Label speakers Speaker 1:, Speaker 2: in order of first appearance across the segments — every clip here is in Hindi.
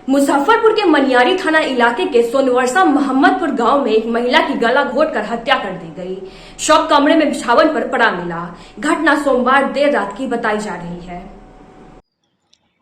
Speaker 1: मुजफ्फरपुर के मनियारी थाना इलाके के सोनवर्षा मोहम्मदपुर गांव में एक महिला की गला घोटकर हत्या कर दी गई। शव कमरे में बिछावन पर पड़ा मिला। घटना सोमवार देर रात की बताई जा रही है।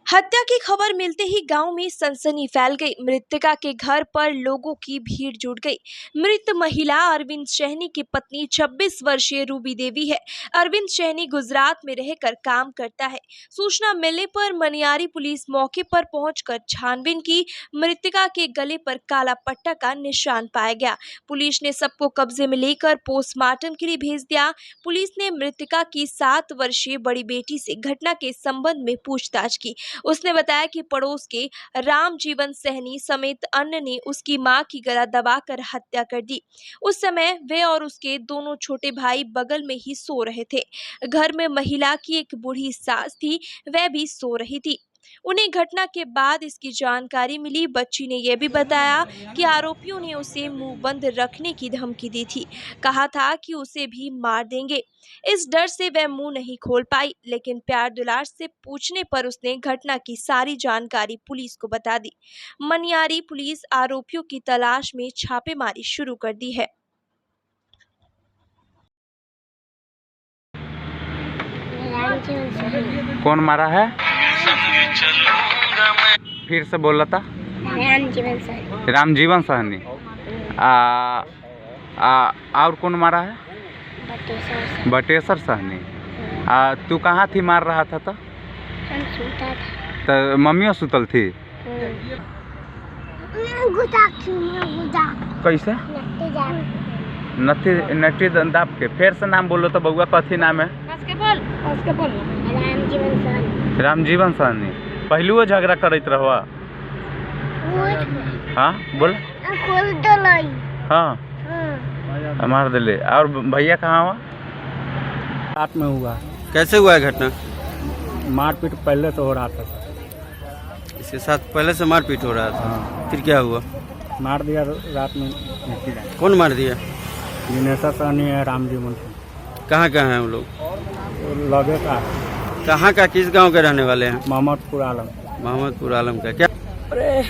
Speaker 2: हत्या की खबर मिलते ही गांव में सनसनी फैल गई। मृतका के घर पर लोगों की भीड़ जुट गई। मृत महिला अरविंद सहनी की पत्नी 26 वर्षीय रूबी देवी है। अरविंद सहनी गुजरात में रहकर काम करता है। सूचना मिलने पर मनियारी पुलिस मौके पर पहुंचकर छानबीन की। मृतका के गले पर काला पट्टा का निशान पाया गया। पुलिस ने सबको कब्जे में लेकर पोस्टमार्टम के लिए भेज दिया। पुलिस ने मृतका की 7 वर्षीय बड़ी बेटी से घटना के संबंध में पूछताछ की। उसने बताया कि पड़ोस के रामजीवन सहनी समेत अन्य ने उसकी मां की गला दबाकर हत्या कर दी। उस समय वे और उसके दोनों छोटे भाई बगल में ही सो रहे थे। घर में महिला की एक बूढ़ी सास थी, वह भी सो रही थी। उन्हें घटना के बाद इसकी जानकारी मिली। बच्ची ने यह भी बताया कि आरोपियों ने उसे मुंह बंद रखने की धमकी दी थी। कहा था कि उसे भी मार देंगे। इस डर से वह मुंह नहीं खोल पाई, लेकिन प्यार दुलार से पूछने पर उसने घटना की सारी जानकारी पुलिस को बता दी। मनियारी पुलिस आरोपियों की तलाश में छापेमारी शुरू कर दी है।
Speaker 3: कौन मारा है? फिर से बोला था। रामजीवन सहनी। और कौन मारा है? बटेश्वर सहनी। तू कहाँ थी मार रहा था? तो मम्मियों सुतल थी। कैसे? नट्टी दाब के। फिर से नाम बोलो तो बउआ, कथी नाम है? रामजीवन सहनी। पहलुओ झगड़ा करत रहो? हाँ बोल। हाँ मार दिले। और भैया कहाँ हुआ?
Speaker 4: रात में हुआ।
Speaker 5: कैसे हुआ है घटना?
Speaker 4: मारपीट पहले तो हो रहा था।
Speaker 5: इसके साथ पहले से मारपीट हो रहा था?
Speaker 4: हाँ।
Speaker 5: फिर क्या हुआ?
Speaker 4: मार दिया रात में।
Speaker 5: कौन मार दिया?
Speaker 4: दिनेश्वर सहनी है, रामजीवन सहनी।
Speaker 5: कहाँ है वो लोग?
Speaker 4: लगे का।
Speaker 5: कहाँ का, किस गांव के रहने वाले हैं?
Speaker 4: मोहम्मदपुर आलम।
Speaker 5: मोहम्मदपुर आलम का। क्या
Speaker 6: अरे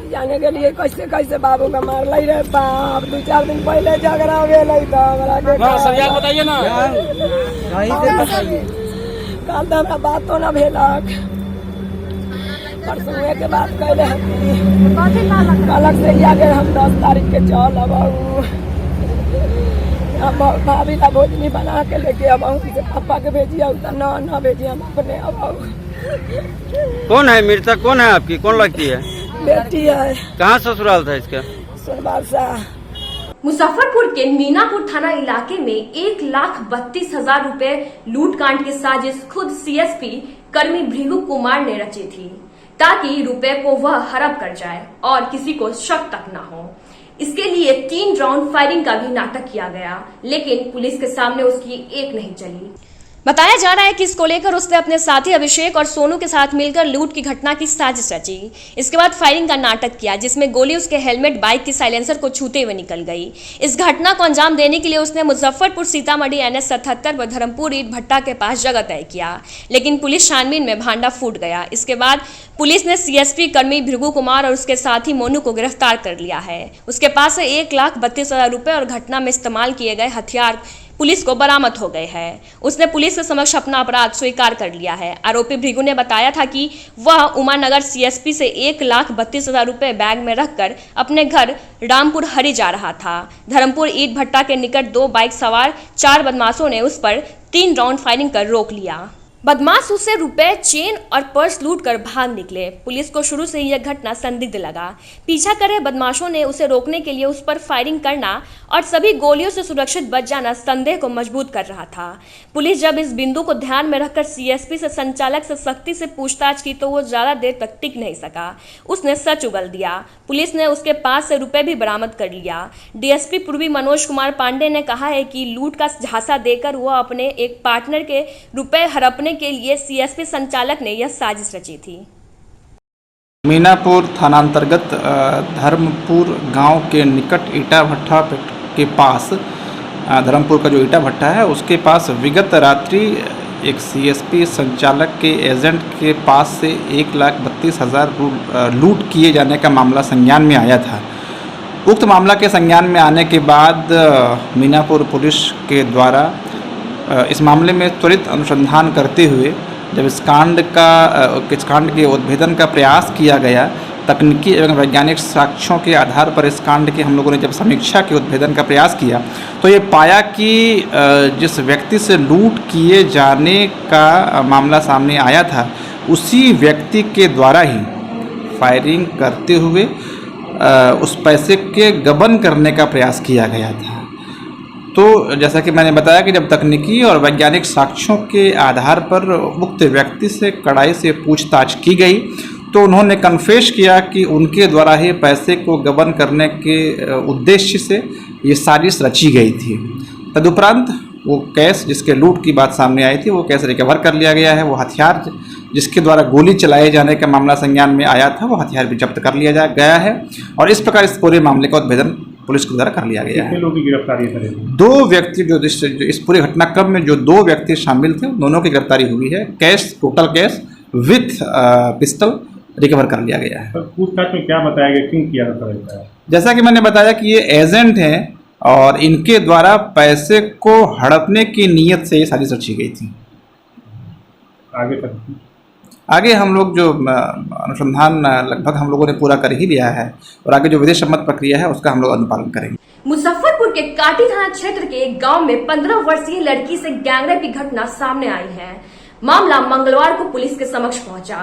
Speaker 6: जाने के लिए कैसे बाबू का मार लाई रे बाप। 2-4 दिन पहले झगड़ा भेल तो हमरा के
Speaker 4: सरिया बताइए ना।
Speaker 6: कल तो हमरा बात तो ना भेलक। परसों के बात कैले अलग से आगे हम 10 तारीख के चल अब भाभी का भोजनी बना के लेके अब किसी पापा के भेजिए ना भेजिए, हम अपने अब।
Speaker 5: कौन है मृतक? कौन है आपकी? कौन लगती है?
Speaker 6: बेटी है।
Speaker 5: कहाँ ससुराल था इसका?
Speaker 6: सोनवर्षा।
Speaker 1: मुजफ्फरपुर के मीनापुर थाना इलाके में 1,32,000 रुपए लूटकांड की साजिश खुद सीएसपी कर्मी भृगु कुमार ने रची थी, ताकि रुपए को वह हड़प कर जाए और किसी को शक तक न हो। इसके लिए 3 राउंड फायरिंग का भी नाटक किया गया, लेकिन पुलिस के सामने उसकी एक नहीं चली। बताया जा रहा है कि इसको लेकर उसने अपने साथी अभिषेक और सोनू के साथ मिलकर लूट की घटना की साजिश रची। इसके बाद फायरिंग का नाटक किया, जिसमें गोली उसके हेलमेट बाइक की साइलेंसर को छूते हुए निकल गई। इस घटना को अंजाम देने के लिए उसने मुजफ्फरपुर सीतामढ़ी NH 77 व धर्मपुर ईट भट्टा के पास जगह तय किया, लेकिन पुलिस छानबीन में भांडा फूट गया। इसके बाद पुलिस ने सीएसपी कर्मी भृगु कुमार और उसके साथी मोनू को गिरफ्तार कर लिया है। उसके पास से 1,32,000 रुपए और घटना में इस्तेमाल किए गए हथियार पुलिस को बरामद हो गए हैं। उसने पुलिस के समक्ष अपना अपराध स्वीकार कर लिया है। आरोपी भृगु ने बताया था कि वह उमानगर सीएसपी से 1,32,000 रुपए बैग में रखकर अपने घर रामपुर हरी जा रहा था। धर्मपुर ईट भट्टा के निकट 2 बाइक सवार 4 बदमाशों ने उस पर 3 राउंड फायरिंग कर रोक लिया। बदमाश उससे रुपए, चेन और पर्स लूट कर भाग निकले। पुलिस को शुरू से यह घटना संदिग्ध लगा। पीछा कर रहे बदमाशों ने उसे रोकने के लिए उस पर फायरिंग करना और सभी गोलियों से सुरक्षित बच जाना संदेह को मजबूत कर रहा था। पुलिस जब इस बिंदु को ध्यान में रखकर सीएसपी से संचालक से सख्ती से पूछताछ की तो वो ज्यादा देर तक टिक नहीं सका। उसने सच उगल दिया। पुलिस ने उसके पास से रुपए भी बरामद कर लिया। डीएसपी पूर्वी मनोज कुमार पांडे ने कहा है कि लूट का झांसा देकर वह अपने एक पार्टनर के रुपए हड़पने के लिए सीएसपी संचालक ने यह साजिश रची थी।
Speaker 7: मीनापुर थानांतर्गत धर्मपुर गांव के निकट ईटा भट्टा के पास, धर्मपुर का जो ईटा भट्टा है उसके पास विगत रात्रि एक सीएसपी संचालक के एजेंट के पास से 1,32,000 लूट किए जाने का मामला संज्ञान में आया था। उक्त मामला के संज्ञान में आने के बाद मीनापुर पुलिस के द्वारा इस मामले में त्वरित अनुसंधान करते हुए जब इस कांड के उद्भेदन का प्रयास किया गया, तकनीकी एवं वैज्ञानिक साक्ष्यों के आधार पर इस कांड की हम लोगों ने जब समीक्षा के उद्भेदन का प्रयास किया तो ये पाया कि जिस व्यक्ति से लूट किए जाने का मामला सामने आया था, उसी व्यक्ति के द्वारा ही फायरिंग करते हुए उस पैसे के गबन करने का प्रयास किया गया था। तो जैसा कि मैंने बताया कि जब तकनीकी और वैज्ञानिक साक्ष्यों के आधार पर उक्त व्यक्ति से कड़ाई से पूछताछ की गई तो उन्होंने कन्फेस किया कि उनके द्वारा ही पैसे को गबन करने के उद्देश्य से ये साजिश रची गई थी। तदुपरांत वो कैश जिसके लूट की बात सामने आई थी, वो कैश रिकवर कर लिया गया है। वो हथियार जिसके द्वारा गोली चलाए जाने का मामला संज्ञान में आया था, वो हथियार भी जब्त कर लिया गया है और इस प्रकार इस पूरे मामले का उद्भेदन पुलिस के द्वारा कर लिया गया है।
Speaker 4: लोगों की गिरफ्तारी करें?
Speaker 7: 2 व्यक्ति जो इस पूरे घटनाक्रम में जो 2 व्यक्ति शामिल थे, दोनों की गिरफ्तारी हुई है। Total cash with pistol recover कर लिया गया है।
Speaker 4: पूछताछ में क्या बताया गया, क्यों किया था?
Speaker 7: जैसा कि मैंने बताया कि ये एजेंट हैं और इनके द्वारा पैसे को हड़पने की नीयत से ये साजिश रची गई थी। आगे हम लोग जो अनुसंधान लगभग हम लोगों ने पूरा कर ही लिया है और आगे जो विधि सम्मत प्रक्रिया है उसका हम लोग अनुपालन करेंगे।
Speaker 1: मुजफ्फरपुर के काटी थाना क्षेत्र के एक गांव में 15 वर्षीय लड़की से गैंगरेप की घटना सामने आई है। मामला मंगलवार को पुलिस के समक्ष पहुंचा।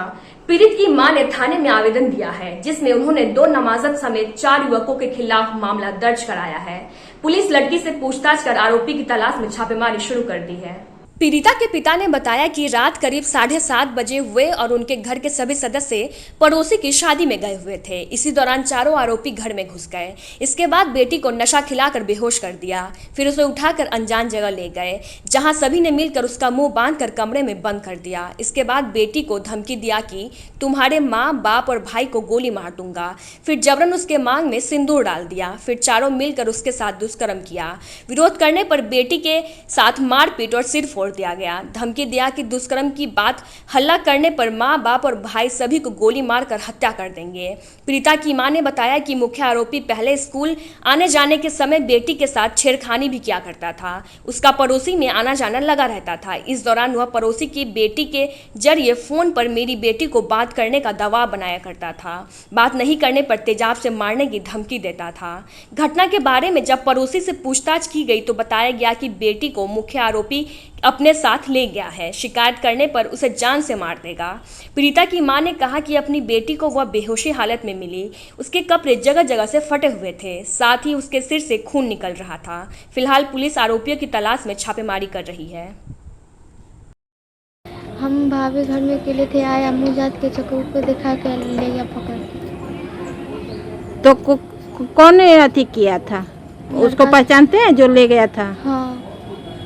Speaker 1: पीड़ित की मां ने थाने में आवेदन दिया है, जिसमें उन्होंने 2 नामजद समेत 4 युवकों के खिलाफ मामला दर्ज कराया है। पुलिस लड़की से पूछताछ कर आरोपी की तलाश में छापेमारी शुरू कर दी है। पीड़िता के पिता ने बताया कि रात करीब 7:30 बजे वे और उनके घर के सभी सदस्य पड़ोसी की शादी में गए हुए थे। इसी दौरान चारों आरोपी घर में घुस गए। इसके बाद बेटी को नशा खिलाकर बेहोश कर दिया, फिर उसे उठाकर अनजान जगह ले गए, जहां सभी ने मिलकर उसका मुंह बांधकर कमरे में बंद कर दिया। इसके बाद बेटी को धमकी दिया कि तुम्हारे माँ बाप और भाई को गोली मार दूंगा। फिर जबरन उसके मांग में सिंदूर डाल दिया। फिर चारों मिलकर उसके साथ दुष्कर्म किया। विरोध करने पर बेटी के साथ मारपीट और सिर फोड़ दिया गया। धमकी दिया कि दुष्कर्म की बात हल्ला करने पर मां बाप और भाई सभी को गोली मारकर हत्या कर देंगे। पीड़िता की मां ने बताया कि मुख्य आरोपी पहले स्कूल आने जाने के समय बेटी के साथ छेड़खानी भी किया करता था। उसका पड़ोसी में आना जाना लगा रहता था। इस दौरान वह पड़ोसी की बेटी के जरिए फोन पर मेरी बेटी को बात करने का दबाव बनाया करता था। बात नहीं करने पर तेजाब से मारने की धमकी देता था। घटना के बारे में जब पड़ोसी से पूछताछ की गई तो बताया गया कि बेटी को मुख्य आरोपी अपने साथ ले गया है। शिकायत करने पर उसे जान से मार देगा। पीड़िता की मां ने कहा कि अपनी बेटी को वह बेहोशी हालत में मिली। उसके कपड़े जगह जगह से फटे हुए थे, साथ ही उसके सिर से खून निकल रहा था। फिलहाल पुलिस आरोपियों की तलाश में छापेमारी कर रही है।
Speaker 8: हम भाभी घर में अकेले थे, आया मुँह जात के चक्कर को दिखा के ले गया पकड़।
Speaker 9: तो कौन अथी किया था? उसको पहचानते हैं जो ले गया था?
Speaker 8: हाँ।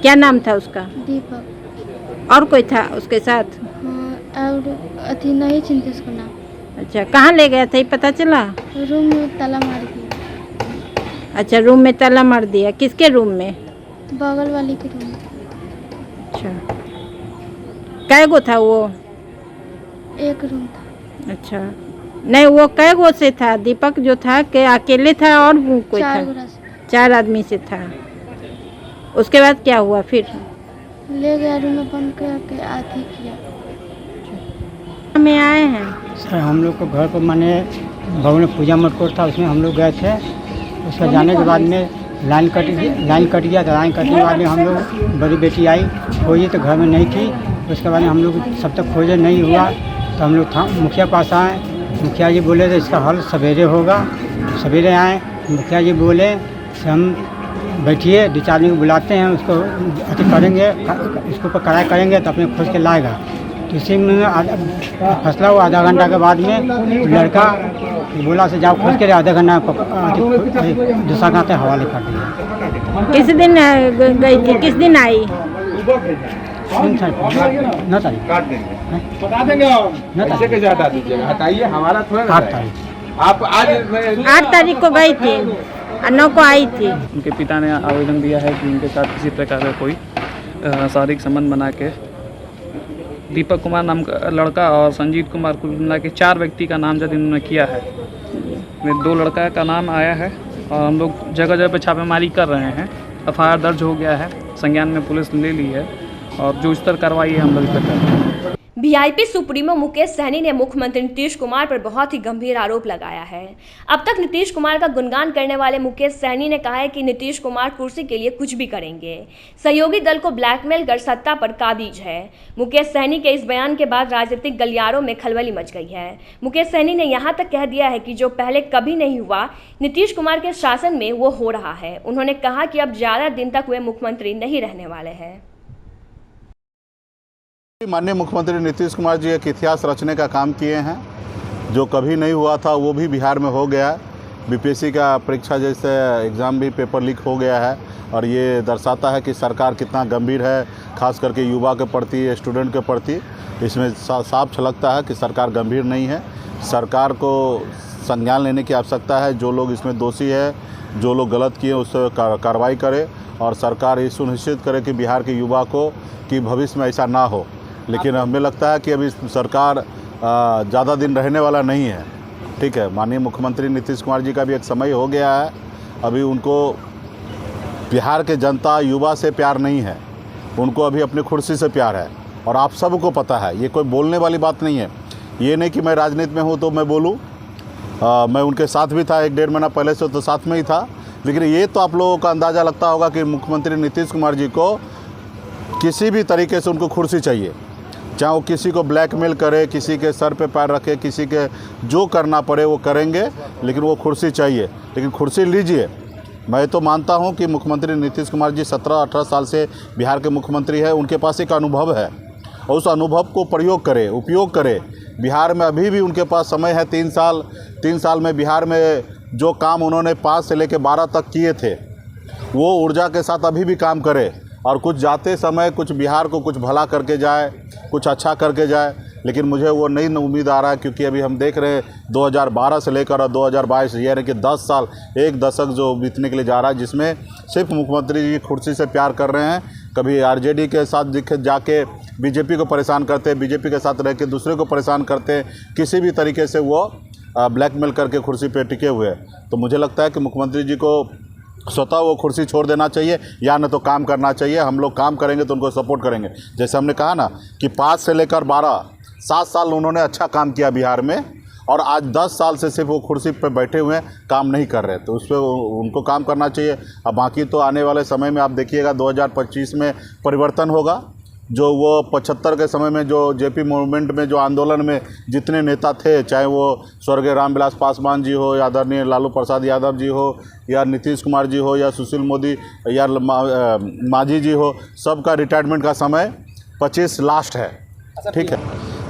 Speaker 9: क्या नाम था उसका?
Speaker 8: दीपक।
Speaker 9: और कोई था उसके साथ?
Speaker 8: हाँ, और अथी नहीं चिंता उसका नाम।
Speaker 9: अच्छा, कहाँ ले गया था ये पता चला?
Speaker 8: रूम में ताला मार दिया।
Speaker 9: अच्छा, रूम में ताला मार दिया। किसके रूम में?
Speaker 8: बगल वाली के रूम में।
Speaker 9: अच्छा, कै गो था वो?
Speaker 8: एक रूम था।
Speaker 9: अच्छा, नहीं वो कै गो से था? दीपक जो था के अकेले था और कोई था? 4 आदमी से था। उसके बाद क्या हुआ? फिर
Speaker 8: ले गया रूम में बंद करके आधी किया।
Speaker 9: में आए हैं
Speaker 4: सर, हम लोग को घर पर माने भवन में पूजा मटकोर था, उसमें हम लोग गए थे। उसका जाने के बाद में लाइन कट गया था। लाइन कटने के बाद में हम लोग, बड़ी बेटी आई, खोजी तो घर में नहीं थी। उसके बाद में हम लोग सब तक खोजे नहीं हुआ तो हम लोग मुखिया पास आए। मुखिया जी बोले तो इसका हल सवेरे होगा। सवेरे आए, मुखिया जी बोले हम बैठिए, 2-4 आदमी को बुलाते हैं, उसको अति करेंगे, इसके ऊपर कड़ाई करेंगे तो अपने खोज के लाएगा। तो इसी में फैसला हुआ। आधा घंटा के बाद में लड़का बोला से जाओ खोज के, आधा घंटा दूसरा घंटे हवाले कर दिया।
Speaker 9: किस दिन गई थी? किस दिन आई?
Speaker 3: 9 तारीख काट देंगे, बता देंगे। ऐसे कैसे हटा दीजिएगा? हटाइए, हमारा थोड़ा
Speaker 4: 8 तारीख।
Speaker 3: आप आज
Speaker 9: 8 तारीख को गई थी और 9 को आई थी।
Speaker 10: उनके पिता ने आवेदन दिया है कि उनके साथ किसी प्रकार का कोई शारीरिक संबंध बना के दीपक कुमार नाम का लड़का और संजीत कुमार, कुल मिला के 4 व्यक्ति का नामजद इन्होंने किया है। में 2 लड़का का नाम आया है और हम लोग जगह जगह पे छापेमारी कर रहे हैं। एफआईआर दर्ज हो गया है, संज्ञान में पुलिस ले ली है और जो स्तर कार्रवाई है हम लोग कर रहे हैं।
Speaker 1: वीआईपी सुप्रीमो मुकेश सहनी ने मुख्यमंत्री नीतीश कुमार पर बहुत ही गंभीर आरोप लगाया है। अब तक नीतीश कुमार का गुणगान करने वाले मुकेश सहनी ने कहा है कि नीतीश कुमार कुर्सी के लिए कुछ भी करेंगे, सहयोगी दल को ब्लैकमेल कर सत्ता पर काबिज है। मुकेश सहनी के इस बयान के बाद राजनीतिक गलियारों में खलबली मच गई है। मुकेश सहनी ने यहां तक कह दिया है कि जो पहले कभी नहीं हुआ नीतीश कुमार के शासन में वो हो रहा है। उन्होंने कहा कि अब ज्यादा दिन तक वे मुख्यमंत्री नहीं रहने वाले हैं।
Speaker 11: माननीय मुख्यमंत्री नीतीश कुमार जी एक इतिहास रचने का काम किए हैं। जो कभी नहीं हुआ था वो भी बिहार में हो गया। बीपीएससी का परीक्षा जैसे एग्ज़ाम भी पेपर लीक हो गया है और ये दर्शाता है कि सरकार कितना गंभीर है, खास करके युवा के प्रति, स्टूडेंट के प्रति। इसमें साफ झलकता है कि सरकार गंभीर नहीं है। सरकार को संज्ञान लेने की आवश्यकता है। जो लोग इसमें दोषी है, जो लोग गलत किए उस पर कार्रवाई करे और सरकार ये सुनिश्चित करे कि बिहार के युवा को कि भविष्य में ऐसा ना हो। लेकिन हमें लगता है कि अभी सरकार ज़्यादा दिन रहने वाला नहीं है। ठीक है, माननीय मुख्यमंत्री नीतीश कुमार जी का भी एक समय हो गया है। अभी उनको बिहार के जनता युवा से प्यार नहीं है, उनको अभी अपनी कुर्सी से प्यार है और आप सबको पता है। ये कोई बोलने वाली बात नहीं है। ये नहीं कि मैं राजनीति में हूँ तो मैं बोलूँ। मैं उनके साथ भी था 1-1.5 महीना पहले से, तो साथ में ही था। लेकिन ये तो आप लोगों का अंदाज़ा लगता होगा कि मुख्यमंत्री नीतीश कुमार जी को किसी भी तरीके से उनको कुर्सी चाहिए, चाहे वो किसी को ब्लैकमेल करे, किसी के सर पे पैर रखे, किसी के जो करना पड़े वो करेंगे, लेकिन वो कुर्सी चाहिए। लेकिन कुर्सी लीजिए। मैं तो मानता हूं कि मुख्यमंत्री नीतीश कुमार जी 17-18 साल से बिहार के मुख्यमंत्री हैं। उनके पास एक अनुभव है और उस अनुभव को प्रयोग करें, उपयोग करें। बिहार में अभी भी उनके पास समय है। 3 साल में बिहार में जो काम उन्होंने 5 से लेकर 12 तक किए थे, वो ऊर्जा के साथ अभी भी काम करे और कुछ जाते समय कुछ बिहार को कुछ भला करके जाए, कुछ अच्छा करके जाए। लेकिन मुझे वो नहीं उम्मीद आ रहा है, क्योंकि अभी हम देख रहे हैं 2012 से लेकर 2022 यानी कि 10 साल, एक दशक जो बीतने के लिए जा रहा है, जिसमें सिर्फ मुख्यमंत्री जी कुर्सी से प्यार कर रहे हैं। कभी आरजेडी के साथ जाके बीजेपी को परेशान करते, बीजेपी के साथ रह के दूसरे को परेशान करते, किसी भी तरीके से वो ब्लैकमेल करके कुर्सी पर टिके हुए। तो मुझे लगता है कि मुख्यमंत्री जी को स्वतः वो कुर्सी छोड़ देना चाहिए या न तो काम करना चाहिए। हम लोग काम करेंगे तो उनको सपोर्ट करेंगे। जैसे हमने कहा ना कि 5 से लेकर 12, 7 साल उन्होंने अच्छा काम किया बिहार में और आज 10 साल से सिर्फ वो कुर्सी पर बैठे हुए हैं, काम नहीं कर रहे। तो उस पर उनको काम करना चाहिए। अब बाकी तो आने वाले समय में आप देखिएगा 2025 में परिवर्तन होगा। जो वो 75 के समय में जो जेपी मूवमेंट में जो आंदोलन में जितने नेता थे, चाहे वो स्वर्गीय रामविलास पासवान जी हो या आदरणीय लालू प्रसाद यादव जी हो या नीतीश कुमार जी हो या सुशील मोदी या मांझी जी हो, सबका रिटायरमेंट का समय 25 लास्ट है। ठीक है,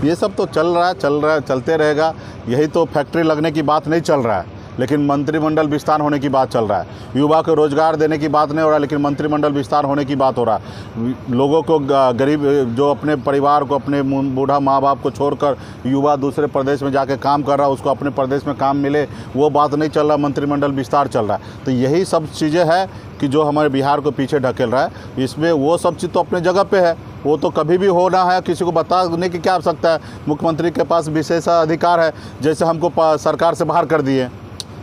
Speaker 11: ये सब तो चल रहा है, चलते रहेगा। यही तो फैक्ट्री लगने की बात नहीं चल रहा है, लेकिन मंत्रिमंडल विस्तार होने की बात चल रहा है। युवा को रोजगार देने की बात नहीं हो रहा, लेकिन मंत्रिमंडल विस्तार होने की बात हो रहा है। लोगों को गरीब, जो अपने परिवार को, अपने बूढ़ा माँ बाप को छोड़कर युवा दूसरे प्रदेश में जाके काम कर रहा है, उसको अपने प्रदेश में काम मिले, वो बात नहीं चल रहा। मंत्रिमंडल विस्तार चल रहा है। तो यही सब चीज़ें हैं कि जो हमारे बिहार को पीछे ढकेल रहा है। इसमें वो सब चीज़ तो अपने जगह पे है, वो तो कभी भी होना है, किसी को बताने की क्या आवश्यकता है। मुख्यमंत्री के पास विशेष अधिकार है। जैसे हमको सरकार से बाहर कर दिए,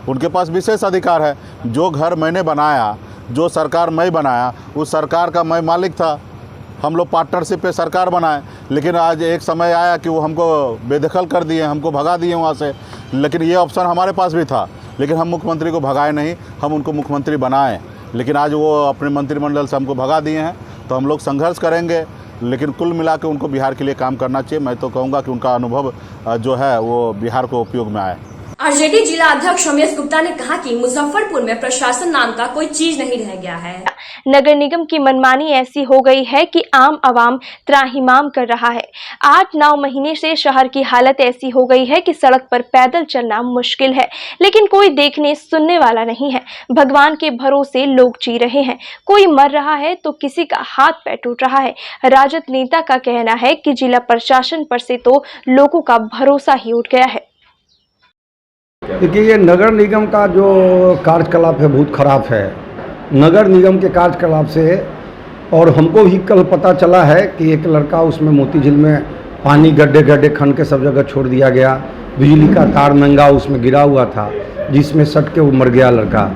Speaker 11: उनके पास विशेष अधिकार है। जो घर मैंने बनाया, जो सरकार मैं बनाया, उस सरकार का मैं मालिक था। हम लोग पार्टनरशिप पे सरकार बनाए, लेकिन आज एक समय आया कि वो हमको बेदखल कर दिए, हमको भगा दिए वहाँ से। लेकिन ये ऑप्शन हमारे पास भी था, लेकिन हम मुख्यमंत्री को भगाए नहीं, हम उनको मुख्यमंत्री बनाए। लेकिन आज वो अपने मंत्रिमंडल से हमको भगा दिए हैं। तो हम लोग संघर्ष करेंगे, लेकिन कुल मिला के उनको बिहार के लिए काम करना चाहिए। मैं तो कहूँगा कि उनका अनुभव जो है वो बिहार को उपयोग में आए।
Speaker 1: आरजेडी जिला अध्यक्ष रमेश गुप्ता ने कहा कि मुजफ्फरपुर में प्रशासन नाम का कोई चीज नहीं रह गया है।
Speaker 2: नगर निगम की मनमानी ऐसी हो गई है कि आम आवाम त्राहिमाम कर रहा है। 8-9 महीने से शहर की हालत ऐसी हो गई है कि सड़क पर पैदल चलना मुश्किल है, लेकिन कोई देखने सुनने वाला नहीं है। भगवान के भरोसे लोग जी रहे हैं। कोई मर रहा है तो किसी का हाथ पैर टूट रहा है। राजद नेता का कहना है कि जिला प्रशासन पर से तो लोगों का भरोसा ही उठ गया है।
Speaker 12: देखिए, ये नगर निगम का जो कार्यकलाप है बहुत खराब है। नगर निगम के कार्यकलाप से, और हमको भी कल पता चला है कि एक लड़का उसमें मोती झील में पानी गड्ढे गड्ढे खन के सब जगह छोड़ दिया गया। बिजली का तार नंगा उसमें गिरा हुआ था, जिसमें सट के वो मर गया लड़का।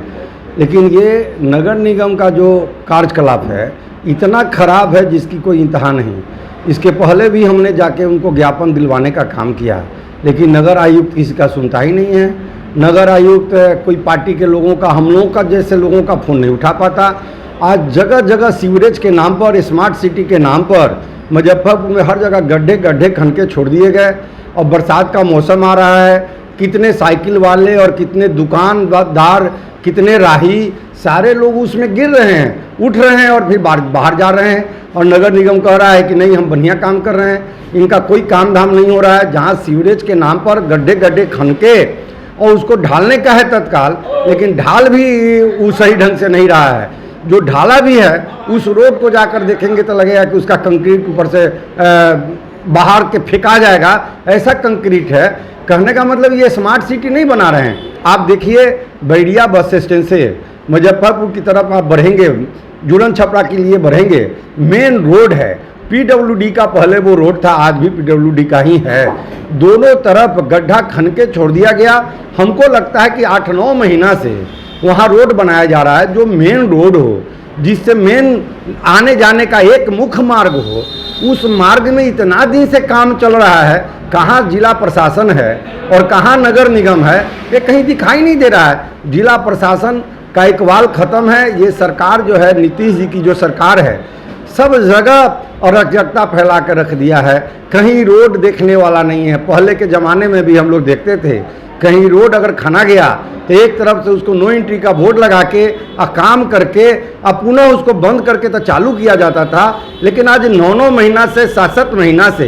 Speaker 12: लेकिन ये नगर निगम का जो कार्यकलाप है इतना खराब है जिसकी कोई इंतहा नहीं। इसके पहले भी हमने जाके उनको ज्ञापन दिलवाने का काम किया, लेकिन नगर आयुक्त किसी का सुनता ही नहीं है। नगर आयुक्त कोई पार्टी के लोगों का, हम लोगों का जैसे लोगों का फ़ोन नहीं उठा पाता। आज जगह जगह सीवरेज के नाम पर, स्मार्ट सिटी के नाम पर मुजफ्फरपुर में हर जगह गड्ढे गड्ढे खन के छोड़ दिए गए। और बरसात का मौसम आ रहा है, कितने साइकिल वाले और कितने दुकानदार, कितने राही, सारे लोग उसमें गिर रहे हैं, उठ रहे हैं और फिर बाहर जा रहे हैं। और नगर निगम कह रहा है कि नहीं हम बढ़िया काम कर रहे हैं, इनका कोई काम धाम नहीं हो रहा है। जहाँ सीवरेज के नाम पर गड्ढे गड्ढे खन के और उसको ढालने का है तत्काल, लेकिन ढाल भी वो सही ढंग से नहीं रहा है। जो ढाला भी है उस रोड को जाकर देखेंगे तो लगेगा कि उसका कंक्रीट ऊपर से बाहर के फेंका जाएगा, ऐसा कंक्रीट है। कहने का मतलब ये स्मार्ट सिटी नहीं बना रहे हैं। आप देखिए बैरिया बस स्टैंड से मुजफ्फरपुर की तरफ आप बढ़ेंगे, जुड़न छपरा के लिए बढ़ेंगे, मेन रोड है। पीडब्ल्यूडी का पहले वो रोड था, आज भी पीडब्ल्यूडी का ही है। दोनों तरफ गड्ढा खन के छोड़ दिया गया। हमको लगता है कि 8-9 महीना से वहाँ रोड बनाया जा रहा है, जो मेन रोड हो, जिससे मेन आने जाने का एक मुख्य मार्ग हो। उस मार्ग में इतना दिन से काम चल रहा है, कहाँ जिला प्रशासन है और कहाँ नगर निगम है, ये कहीं दिखाई नहीं दे रहा है। जिला प्रशासन का इकबाल ख़त्म है। ये सरकार जो है, नीतीश जी की जो सरकार है, सब जगह अराजकता फैला कर रख दिया है। कहीं रोड देखने वाला नहीं है। पहले के ज़माने में भी हम लोग देखते थे, कहीं रोड अगर खना गया तो एक तरफ से उसको नो एंट्री का बोर्ड लगा के काम करके पुनः उसको बंद करके तो चालू किया जाता था। लेकिन आज 9-9 महीना से 7-7 महीना से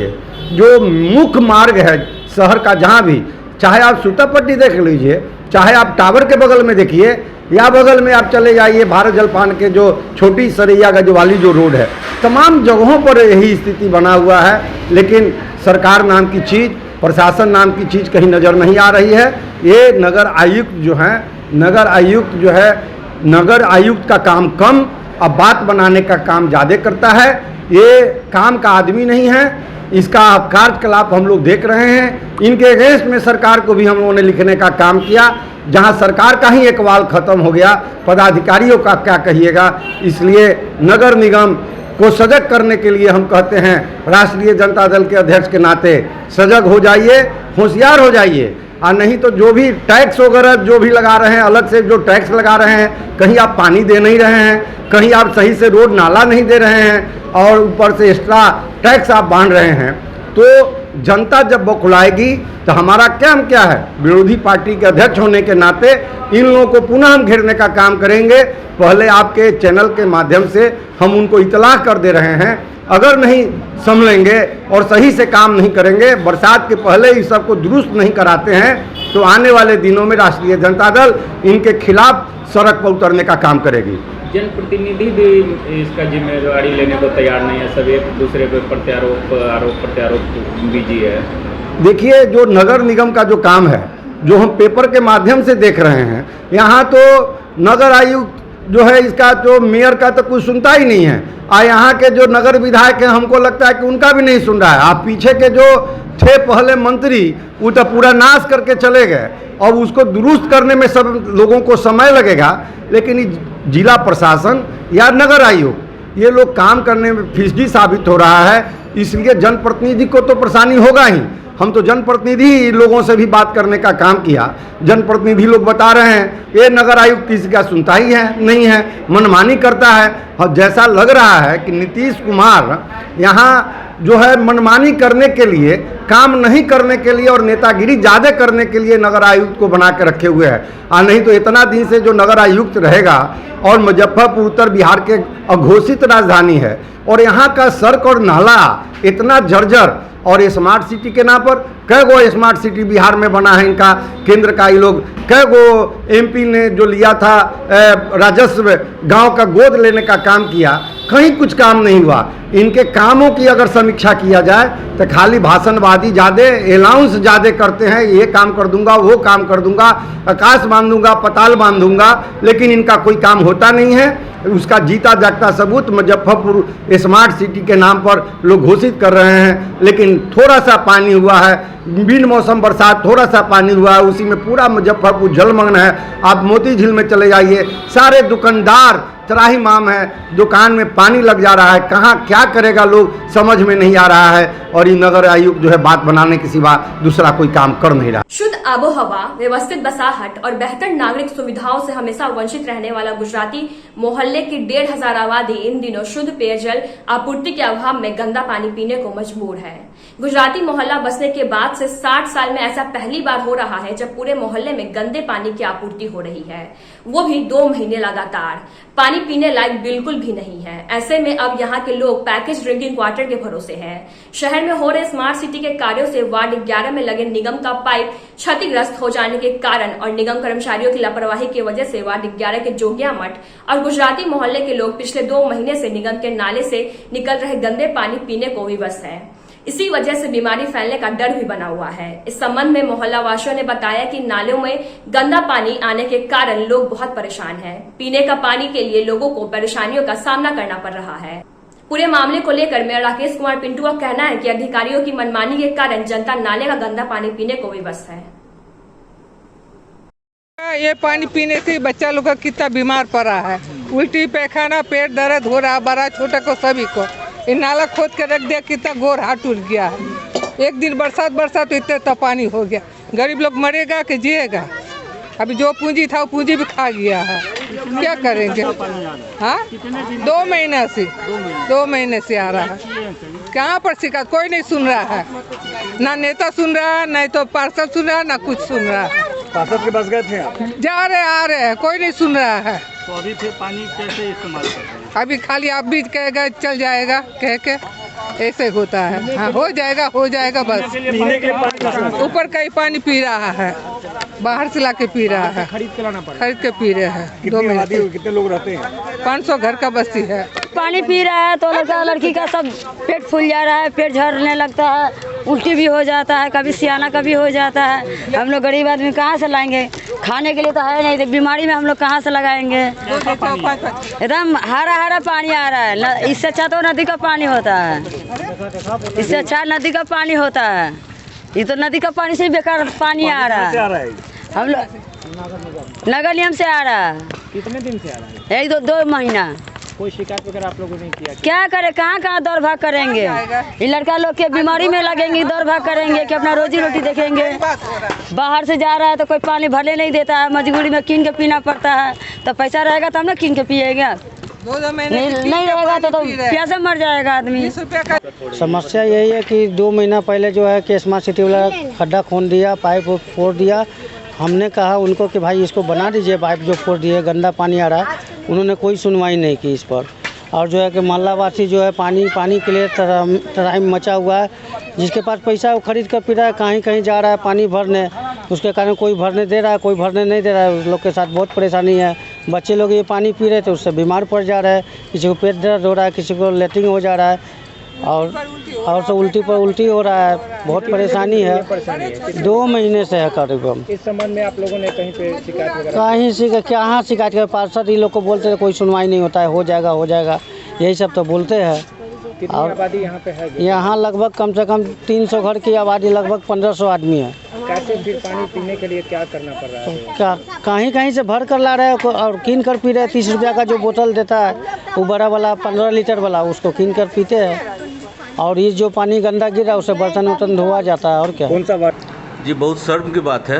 Speaker 12: जो मुख्य मार्ग है शहर का, जहाँ भी, चाहे आप सूतापट्टी देख लीजिए, चाहे आप टावर के बगल में देखिए, या बगल में आप चले जाइए भारत जलपान के जो छोटी सरैया गजवाली जो रोड है, तमाम जगहों पर यही स्थिति बना हुआ है। लेकिन सरकार नाम की चीज़, प्रशासन नाम की चीज़ कहीं नज़र नहीं आ रही है। ये नगर आयुक्त जो है, नगर आयुक्त का काम कम, अब बात बनाने का काम ज़्यादा करता है। ये काम का आदमी नहीं है। इसका कार्यकलाप हम लोग देख रहे हैं। इनके अगेंस्ट में सरकार को भी हम लोगों ने लिखने का काम किया, जहां सरकार का ही इकबाल ख़त्म हो गया, पदाधिकारियों का क्या कहिएगा। इसलिए नगर निगम को सजग करने के लिए हम कहते हैं, राष्ट्रीय जनता दल के अध्यक्ष के नाते सजग हो जाइए, होशियार हो जाइए। और नहीं तो जो भी टैक्स वगैरह जो भी लगा रहे हैं, अलग से जो टैक्स लगा रहे हैं, कहीं आप पानी दे नहीं रहे हैं, कहीं आप सही से रोड नाला नहीं दे रहे हैं और ऊपर से एक्स्ट्रा टैक्स आप बांध रहे हैं, तो जनता जब बौखलाएगी तो हमारा काम क्या है। विरोधी पार्टी के अध्यक्ष होने के नाते इन लोगों को पुनः हम घेरने का काम करेंगे। पहले आपके चैनल के माध्यम से हम उनको इतला कर दे रहे हैं, अगर नहीं संभलेंगे और सही से काम नहीं करेंगे, बरसात के पहले इस सबको दुरुस्त नहीं कराते हैं, तो आने वाले दिनों में राष्ट्रीय जनता दल इनके खिलाफ सड़क पर उतरने का काम करेगी।
Speaker 13: जनप्रतिनिधि भी इसका जिम्मेदारी लेने को तैयार नहीं है, सब एक दूसरे पर आरोप प्रत्यारोप बिजी है।
Speaker 12: देखिए, जो नगर निगम का जो काम है, जो हम पेपर के माध्यम से देख रहे हैं, यहाँ तो नगर आयुक्त जो है, इसका जो मेयर का तो कुछ सुनता ही नहीं है। और यहाँ के जो नगर विधायक हैं, हमको लगता है कि उनका भी नहीं सुन रहा है। आप पीछे के जो थे पहले मंत्री, वो तो पूरा नाश करके चले गए, और उसको दुरुस्त करने में सब लोगों को समय लगेगा। लेकिन जिला प्रशासन या नगर आयोग, ये लोग काम करने में फिसडी साबित हो रहा है। इसलिए जनप्रतिनिधि को तो परेशानी होगा ही। हम तो जनप्रतिनिधि लोगों से भी बात करने का काम किया। जनप्रतिनिधि लोग बता रहे हैं ये नगर आयुक्त किसी का सुनता ही है नहीं है, मनमानी करता है। और जैसा लग रहा है कि नीतीश कुमार यहाँ जो है मनमानी करने के लिए, काम नहीं करने के लिए और नेतागिरी ज़्यादा करने के लिए नगर आयुक्त को बना के रखे हुए हैं। और नहीं तो इतना दिन से जो नगर आयुक्त रहेगा, और मुजफ्फरपुर उत्तर बिहार के अघोषित राजधानी है, और यहाँ का सड़क और नाला इतना जर्जर, और स्मार्ट सिटी के नाम पर कै गो स्मार्ट सिटी बिहार में बना है इनका केंद्र का, ये लोग कै गो एमपी ने जो लिया था राजस्व गांव का गोद लेने का काम किया, कहीं कुछ काम नहीं हुआ। इनके कामों की अगर समीक्षा किया जाए तो खाली भाषणबाजी ज़्यादा, अनाउंस ज़्यादा करते हैं, ये काम कर दूंगा, वो काम कर दूंगा, आकाश बांध दूंगा, पताल बांध दूंगा, लेकिन इनका कोई काम होता नहीं है। उसका जीता जागता सबूत मुजफ्फरपुर स्मार्ट सिटी के नाम पर लोग घोषित कर रहे हैं, लेकिन थोड़ा सा पानी हुआ है, बिन मौसम बरसात थोड़ा सा पानी हुआ है, उसी में पूरा मुजफ्फरपुर जलमग्न है। आप मोती झील में चले जाइए, सारे दुकानदार त्राही माम है, दुकान में पानी लग जा रहा है, कहाँ क्या करेगा लोग समझ में नहीं आ रहा है। और ये नगर आयुक्त जो है बात बनाने के सिवा दूसरा कोई काम कर नहीं रहा।
Speaker 1: शुद्ध आबोहवा, व्यवस्थित बसाहट और बेहतर नागरिक सुविधाओं से हमेशा वंचित रहने वाला गुजराती मोहल्ले की 1,500 आबादी इन दिनों शुद्ध पेयजल आपूर्ति के अभाव में गंदा पानी पीने को मजबूर है। गुजराती मोहल्ला बसने के बाद से 60 साल में ऐसा पहली बार हो रहा है जब पूरे मोहल्ले में गंदे पानी की आपूर्ति हो रही है, वो भी 2 महीने लगातार। पानी पीने लायक बिल्कुल भी नहीं है। ऐसे में अब यहाँ के लोग पैकेज ड्रिंकिंग वाटर के भरोसे हैं। शहर में हो रहे स्मार्ट सिटी के कार्यों से वार्ड 11 में लगे निगम का पाइप क्षतिग्रस्त हो जाने के कारण और निगम कर्मचारियों की लापरवाही की वजह से वार्ड 11 के जोगिया मठ और गुजराती मोहल्ले के लोग पिछले 2 महीने से निगम के नाले से निकल रहे गंदे पानी पीने को विवश है। इसी वजह से बीमारी फैलने का डर भी बना हुआ है। इस संबंध में मोहल्ला वासियों ने बताया कि नालों में गंदा पानी आने के कारण लोग बहुत परेशान हैं। पीने का पानी के लिए लोगों को परेशानियों का सामना करना पड़ रहा है। पूरे मामले को लेकर मेयर राकेश कुमार पिंटू का कहना है कि अधिकारियों की मनमानी के कारण जनता नाले का गंदा पानी पीने को विवश है।
Speaker 6: ये पानी पीने से बच्चा लोग का कितना बीमार पड़ा है, उल्टी पैखाना, पेट दर्द हो रहा है, बड़ा छोटा को सभी को। ये नाला खोद के रख दिया, कितना गोर हाथ टूट गया है। एक दिन बरसात इतने तो पानी हो गया, गरीब लोग मरेगा कि जिएगा। अभी जो पूंजी था वो पूंजी भी खा गया है, क्या करेंगे। हाँ 2 महीने से आ रहा है। कहाँ पर शिकायत, कोई नहीं सुन रहा है, ना नेता सुन रहा है, नहीं तो पार्षद सुन रहा है, ना कुछ सुन रहा है।
Speaker 5: पार्षद के पास गए थे आप?
Speaker 6: जा रहे आ रहे हैं, कोई नहीं सुन रहा है।
Speaker 5: तो अभी फिर पानी कैसे इस्तेमाल कर रहे हैं?
Speaker 6: अभी खाली आप भी कहेगा चल जाएगा कह के ऐसे होता है। हाँ हो जाएगा बस। ऊपर का ही पानी पी रहा है, बाहर से लाके पी रहा है,
Speaker 5: खरीद के लाना पड़ा,
Speaker 6: खरीद के पी रहे हैं।
Speaker 5: कितने लोग रहते हैं?
Speaker 6: 500 घर का बस्ती है।
Speaker 14: पानी पी रहा है तो लड़का लड़की का सब पेट फूल जा रहा है, पेट झड़ने लगता है, उल्टी भी हो जाता है, कभी सियाना कभी हो जाता है। हम लोग गरीब आदमी कहाँ से लाएंगे, खाने के लिए तो है नहीं, तो बीमारी में हम लोग कहाँ से लगाएंगे। एकदम हरा पानी आ रहा है, इससे अच्छा तो नदी का पानी होता है, इससे अच्छा नदी का पानी होता है। ये तो नदी का पानी से बेकार पानी आ रहा है। हम लोग नगर निगम से आ रहा है।
Speaker 5: कितने दिन से आ रहा है?
Speaker 14: 1-2 महीना।
Speaker 5: कोई शिकायत वगैरह आप लोगों ने किया?
Speaker 14: क्या करे, कहाँ दौड़ भाग करेंगे। ये लड़का लोग के बीमारी में लगेंगे, दौड़ भाग करेंगे कि अपना रोजी रोटी देखेंगे। बाहर से जा रहा है तो कोई पानी भरने नहीं देता है, मजबूरी में कीन के पीना पड़ता है। तो पैसा रहेगा तब ना कीन के पिएगा, नहीं रहेगा तो प्यासे मर जाएगा आदमी।
Speaker 4: समस्या यही है कि 2 महीना पहले जो है कि स्मार्ट सिटी वाला खड्डा खोद दिया, पाइप फोड़ दिया। हमने कहा उनको कि भाई इसको बना दीजिए, पाइप जो फोड़ दिए, गंदा पानी आ रहा है। उन्होंने कोई सुनवाई नहीं की इस पर। और जो है कि मोहल्लावासी जो है पानी के लिए तराही मचा हुआ है। जिसके पास पैसा है वो खरीद कर पी रहा है, कहीं जा रहा है पानी भरने, उसके कारण कोई भरने दे रहा है, कोई भरने नहीं दे रहा है। उस लोग के साथ बहुत परेशानी है। बच्चे लोग ये पानी पी रहे थे, उससे बीमार पड़ जा रहे हैं, किसी को पेट दर्द हो रहा है, किसी को लेटरिन हो जा रहा है, और तो उल्टी हो रहा है। बहुत परेशानी है, 2 महीने से है करीबन।
Speaker 5: इस संबंध में आप लोगों ने कहीं पे शिकायत वगैरह?
Speaker 4: कहाँ शिकायत कर, पार्षद ये लोग को बोलते हैं, कोई सुनवाई नहीं होता है, हो जाएगा यही सब तो बोलते हैं।
Speaker 5: कितनी आबादी यहाँ पे है?
Speaker 4: यहाँ लगभग कम से कम 300 घर की आबादी, लगभग 1500 आदमी है।
Speaker 5: कैसे फिर पानी पीने के लिए क्या करना पड़ रहा है?
Speaker 4: कहीं से भर कर ला रहे हैं और कीन कर पी रहे हैं। 30 रुपया का जो बोतल देता है वो बड़ा वाला 15 लीटर वाला, उसको कीन कर पीते हैं। और ये जो पानी गंदा गिरा उससे बर्तन धोआ जाता है। और क्या?
Speaker 5: कौन सा बात?
Speaker 15: जी बहुत शर्म की बात है,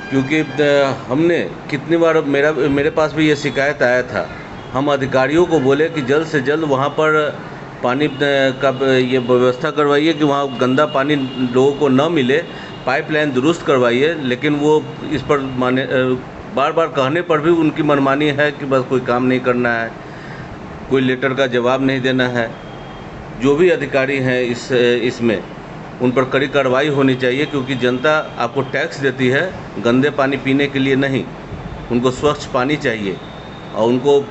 Speaker 15: क्योंकि हमने कितनी बार मेरे पास भी ये शिकायत आया था। हम अधिकारियों को बोले कि जल्द से जल्द वहाँ पर पानी का ये व्यवस्था करवाइए कि वहाँ गंदा पानी लोगों को न मिले, पाइपलाइन दुरुस्त करवाइए। लेकिन वो इस पर बार बार कहने पर भी उनकी मनमानी है कि बस कोई काम नहीं करना है, कोई लेटर का जवाब नहीं देना है। जो भी अधिकारी हैं इसमें उन पर कड़ी कार्रवाई होनी चाहिए, क्योंकि जनता आपको टैक्स देती है गंदे पानी पीने के लिए नहीं, उनको स्वच्छ पानी चाहिए और उनको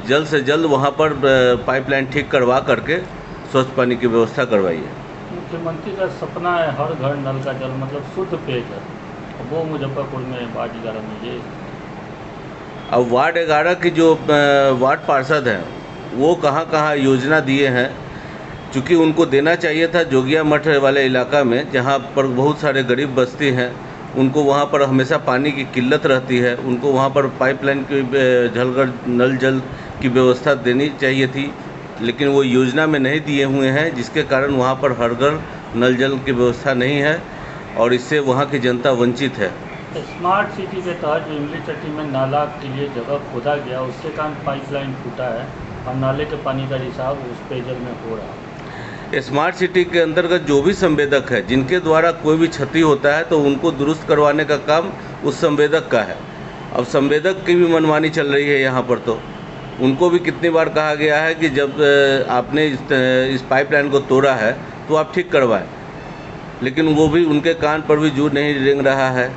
Speaker 15: जल्द से जल्द वहाँ पर पाइपलाइन ठीक करवा करके स्वच्छ पानी की व्यवस्था करवाइए।
Speaker 10: मुख्यमंत्री का सपना है हर घर नल का जल, मतलब शुद्ध पेयजल, वो मुजफ्फरपुर में वार्ड 11 में ये।
Speaker 15: अब वार्ड 11 की जो वार्ड पार्षद हैं वो कहाँ कहाँ योजना दिए हैं, चूँकि उनको देना चाहिए था जोगिया मठ वाले इलाका में जहाँ पर बहुत सारे गरीब बस्ती हैं, उनको वहाँ पर हमेशा पानी की किल्लत रहती है, उनको वहाँ पर पाइपलाइन की झलकर नल जल की व्यवस्था देनी चाहिए थी, लेकिन वो योजना में नहीं दिए हुए हैं, जिसके कारण वहाँ पर हर घर नल जल की व्यवस्था नहीं है और इससे वहाँ की जनता वंचित है।
Speaker 10: स्मार्ट सिटी के तहत जो इमली चट्टी में नाला के लिए जगह खोदा गया, उसके कारण पाइपलाइन फूटा है और नाले के पानी का रिसाव उस पेयजल में हो रहा है।
Speaker 15: स्मार्ट सिटी के अंतर्गत जो भी संवेदक है, जिनके द्वारा कोई भी क्षति होता है तो उनको दुरुस्त करवाने का काम उस संवेदक का है। अब संवेदक की भी मनमानी चल रही है यहाँ पर, तो उनको भी कितनी बार कहा गया है कि जब आपने इस पाइपलाइन को तोड़ा है तो आप ठीक करवाएं, लेकिन वो भी उनके कान पर भी जू नहीं रेंग रहा है।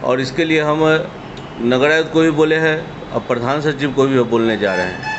Speaker 15: और इसके लिए हम नगर आयुक्त को भी बोले हैं और प्रधान सचिव को भी बोलने जा रहे हैं।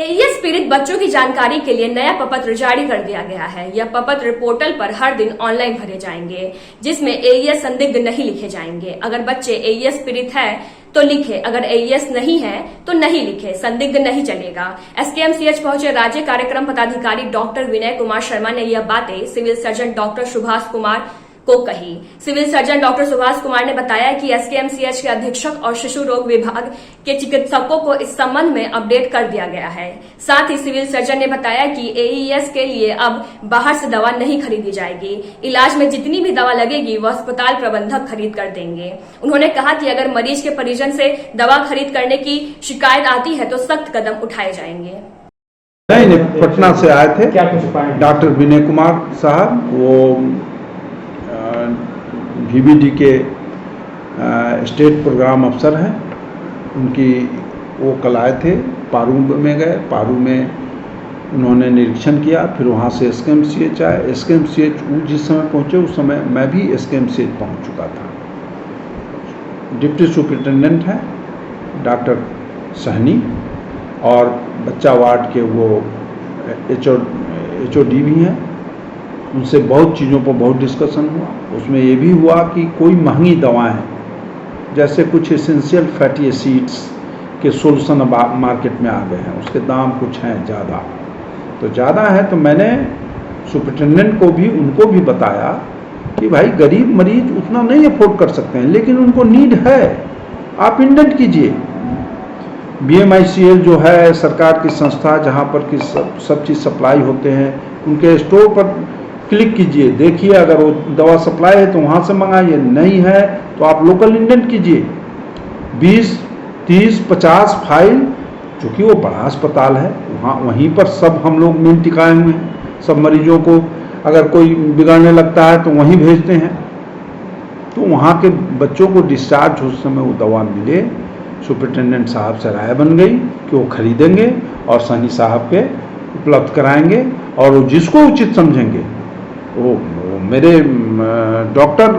Speaker 1: एईएस पीड़ित बच्चों की जानकारी के लिए नया प्रपत्र जारी कर दिया गया है। यह प्रपत्र पोर्टल पर हर दिन ऑनलाइन भरे जाएंगे, जिसमें एईएस संदिग्ध नहीं लिखे जाएंगे। अगर बच्चे एईएस पीड़ित है तो लिखे, अगर एईएस नहीं है तो नहीं लिखे, संदिग्ध नहीं चलेगा। एसकेएमसीएच पहुंचे राज्य कार्यक्रम पदाधिकारी डॉक्टर विनय कुमार शर्मा ने यह बातें civil surgeon doctor Subhash Kumar को कही। Civil surgeon doctor Subhash Kumar ने बताया कि एसकेएमसीएच के अधीक्षक और शिशु रोग विभाग के चिकित्सकों को इस संबंध में अपडेट कर दिया गया है। साथ ही सिविल सर्जन ने बताया कि एईएस के लिए अब बाहर से दवा नहीं खरीदी जाएगी। इलाज में जितनी भी दवा लगेगी वह अस्पताल प्रबंधक खरीद कर देंगे। उन्होंने कहा कि अगर मरीज के परिजन से दवा खरीद करने की शिकायत आती है तो सख्त कदम उठाए जाएंगे।
Speaker 16: नहीं, पटना से आए थे डॉक्टर विनय कुमार साहब, वो VBD के स्टेट प्रोग्राम अफसर हैं। उनकी वो कल आए थे, पारू में गए, पारू में उन्होंने निरीक्षण किया, फिर वहाँ से SKMCH आए। SKMCH जिस समय पहुँचे उस समय मैं भी SKMCH पहुँच चुका था। डिप्टी सुपरिटेंडेंट हैं डॉक्टर सहनी और बच्चा वार्ड के वो HOD भी हैं। उनसे बहुत चीज़ों पर बहुत डिस्कशन हुआ। उसमें ये भी हुआ कि कोई महंगी दवाएं, जैसे कुछ एसेंशियल फैटी एसिड्स के सोल्यूशन मार्केट में आ गए हैं, उसके दाम कुछ हैं ज़्यादा, तो ज़्यादा है। तो मैंने सुपरिटेंडेंट को भी उनको भी बताया कि भाई गरीब मरीज उतना नहीं अफोर्ड कर सकते हैं, लेकिन उनको नीड है, आप इंडेंट कीजिए। BMICL जो है सरकार की संस्था जहाँ पर कि सब चीज़ सप्लाई होते हैं, उनके स्टोर पर क्लिक कीजिए, देखिए अगर वो दवा सप्लाई है तो वहाँ से मंगाइए, नहीं है तो आप लोकल इंडेंट कीजिए। 20, 30, 50 फाइल, चूँकि वो बड़ा अस्पताल है, वहीं पर सब हम लोग मिल टिकाए हुए हैं। सब मरीजों को अगर कोई बिगड़ने लगता है तो वहीं भेजते हैं, तो वहाँ के बच्चों को डिस्चार्ज उस समय वो दवा मिले। सुपरिटेंडेंट साहब से राय बन गई कि वो खरीदेंगे और सनी साहब के उपलब्ध कराएंगे, और वो जिसको उचित समझेंगे, वो मेरे डॉक्टर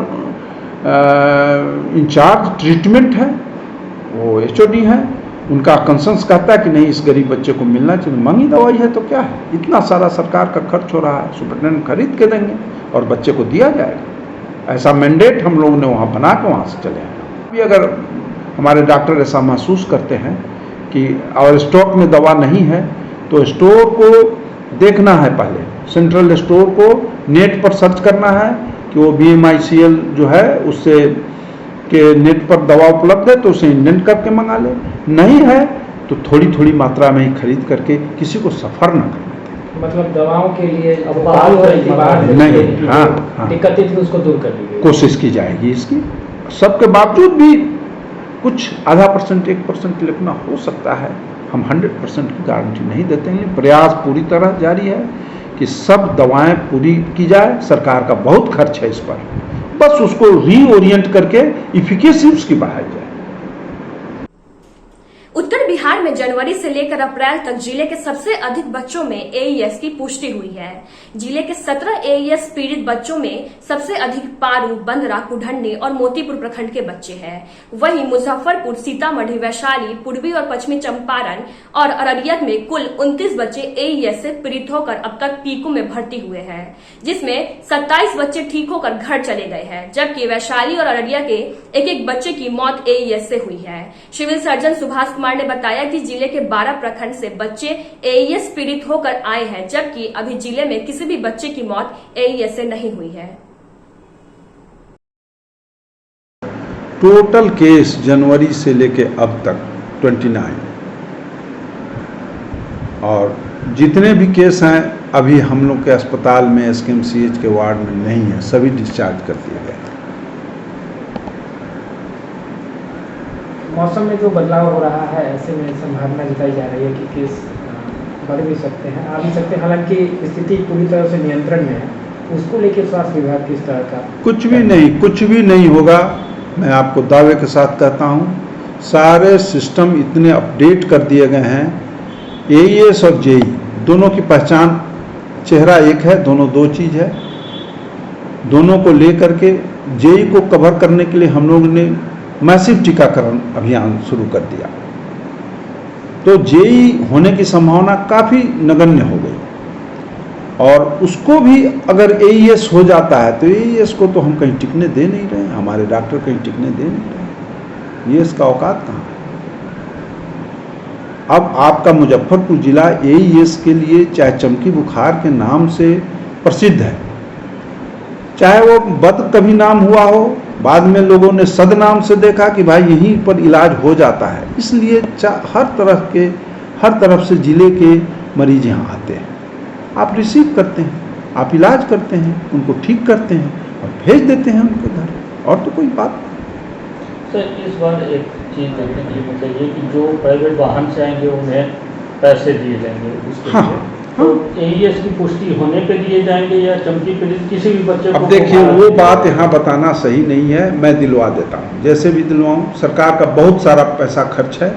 Speaker 16: इंचार्ज ट्रीटमेंट है, वो HOD है, उनका कंसेंस कहता है कि नहीं इस गरीब बच्चे को मिलना चाहिए। महंगी दवाई है तो क्या है, इतना सारा सरकार का खर्च हो रहा है, सुपरिटेंडेंट खरीद के देंगे और बच्चे को दिया जाएगा। ऐसा मैंडेट हम लोगों ने वहाँ बना के वहाँ से चले आए। अभी अगर हमारे डॉक्टर ऐसा महसूस करते हैं कि और स्टॉक में दवा नहीं है, तो स्टोर को देखना है, पहले सेंट्रल स्टोर को नेट पर सर्च करना है कि वो BMICL जो है उससे के नेट पर दवा उपलब्ध है तो उसे इंडेंट करके मंगा ले, नहीं है तो थोड़ी थोड़ी मात्रा में ही खरीद करके किसी को सफ़र न करना।
Speaker 17: मतलब दवाओं के लिए
Speaker 16: नहीं, हाँ,
Speaker 17: दिक्कतें थी उसको दूर करने की
Speaker 16: कोशिश की जाएगी। इसकी सबके बावजूद भी कुछ आधा %, 1% लिखना हो सकता है। हम 100% की गारंटी नहीं देते हैं, प्रयास पूरी तरह जारी है कि सब दवाएं पूरी की जाए। सरकार का बहुत खर्च है इस पर, बस उसको रीओरिएंट करके इफिकेसी उसकी बढ़ाई जाए।
Speaker 1: उत्तर बिहार बिहार में जनवरी से लेकर अप्रैल तक जिले के सबसे अधिक बच्चों में एईएस की पुष्टि हुई है। जिले के 17 एईएस पीड़ित बच्चों में सबसे अधिक पारू, बंदरा, कुढ़नी और मोतीपुर प्रखंड के बच्चे हैं। वहीं मुजफ्फरपुर, सीतामढ़ी, वैशाली, पूर्वी और पश्चिमी चंपारण और अररिया में कुल 29 बच्चे एईएस से पीड़ित होकर अब तक पीकू में भर्ती हुए हैं, जिसमें 27 बच्चे ठीक होकर घर चले गए हैं, जबकि वैशाली और अररिया के एक बच्चे की मौत एईएस से हुई है। सिविल सर्जन सुभाष कुमार ने बताया कि जिले के 12 प्रखंड से बच्चे एईएस पीड़ित होकर आए हैं, जबकि अभी जिले में किसी भी बच्चे की मौत एईएस से नहीं हुई है।
Speaker 16: टोटल केस जनवरी से लेके अब तक 29 और जितने भी केस हैं अभी हम लोग के अस्पताल में एसकेएमसीएच के वार्ड में नहीं है, सभी डिस्चार्ज कर दिए गए।
Speaker 17: मौसम में जो बदलाव हो रहा है, ऐसे में संभावना जताई जा रही है कि केस बढ़ भी सकते हैं, आ भी सकते हैं। हालांकि स्थिति पूरी तरह से नियंत्रण में है, उसको लेकर स्वास्थ्य विभाग किस तरह का?
Speaker 16: कुछ भी नहीं होगा। मैं आपको दावे के साथ कहता हूँ, सारे सिस्टम इतने अपडेट कर दिए गए हैं। एईएस और जेई दोनों की पहचान चेहरा एक है, दोनों दो चीज़ है। दोनों को लेकर के जेई को कवर करने के लिए हम लोगों ने मैसिव टीकाकरण अभियान शुरू कर दिया, तो जेई होने की संभावना काफ़ी नगण्य हो गई। और उसको भी अगर एईएस हो जाता है तो एईएस को तो हम कहीं टिकने दे नहीं रहे, हमारे डॉक्टर कहीं टिकने दे नहीं रहे। ये इसका औकात कहाँ है? अब आपका मुजफ्फरपुर जिला एईएस के लिए चाहे चमकी बुखार के नाम से प्रसिद्ध है, चाहे वो बद कभी नाम हुआ हो, बाद में लोगों ने सद नाम से देखा कि भाई यहीं पर इलाज हो जाता है, इसलिए हर तरफ से जिले के मरीज यहाँ आते हैं। आप रिसीव करते हैं, आप इलाज करते हैं, उनको ठीक करते हैं और भेज देते हैं उनके घर, और तो कोई बात नहीं।
Speaker 17: सर, इस बार एक चीज़ देखने के लिए चाहिए कि जो प्राइवेट वाहन से आएंगे उन्हें पैसे दिए जाएंगे उसके लिए, तो एईएस की पुष्टि होने पे दिए जाएंगे या चमकी पीड़ित किसी भी बच्चे को?
Speaker 16: अब देखिए, वो बात यहाँ बताना सही नहीं है, मैं दिलवा देता हूँ, जैसे भी दिलवाऊँ। सरकार का बहुत सारा पैसा खर्च है,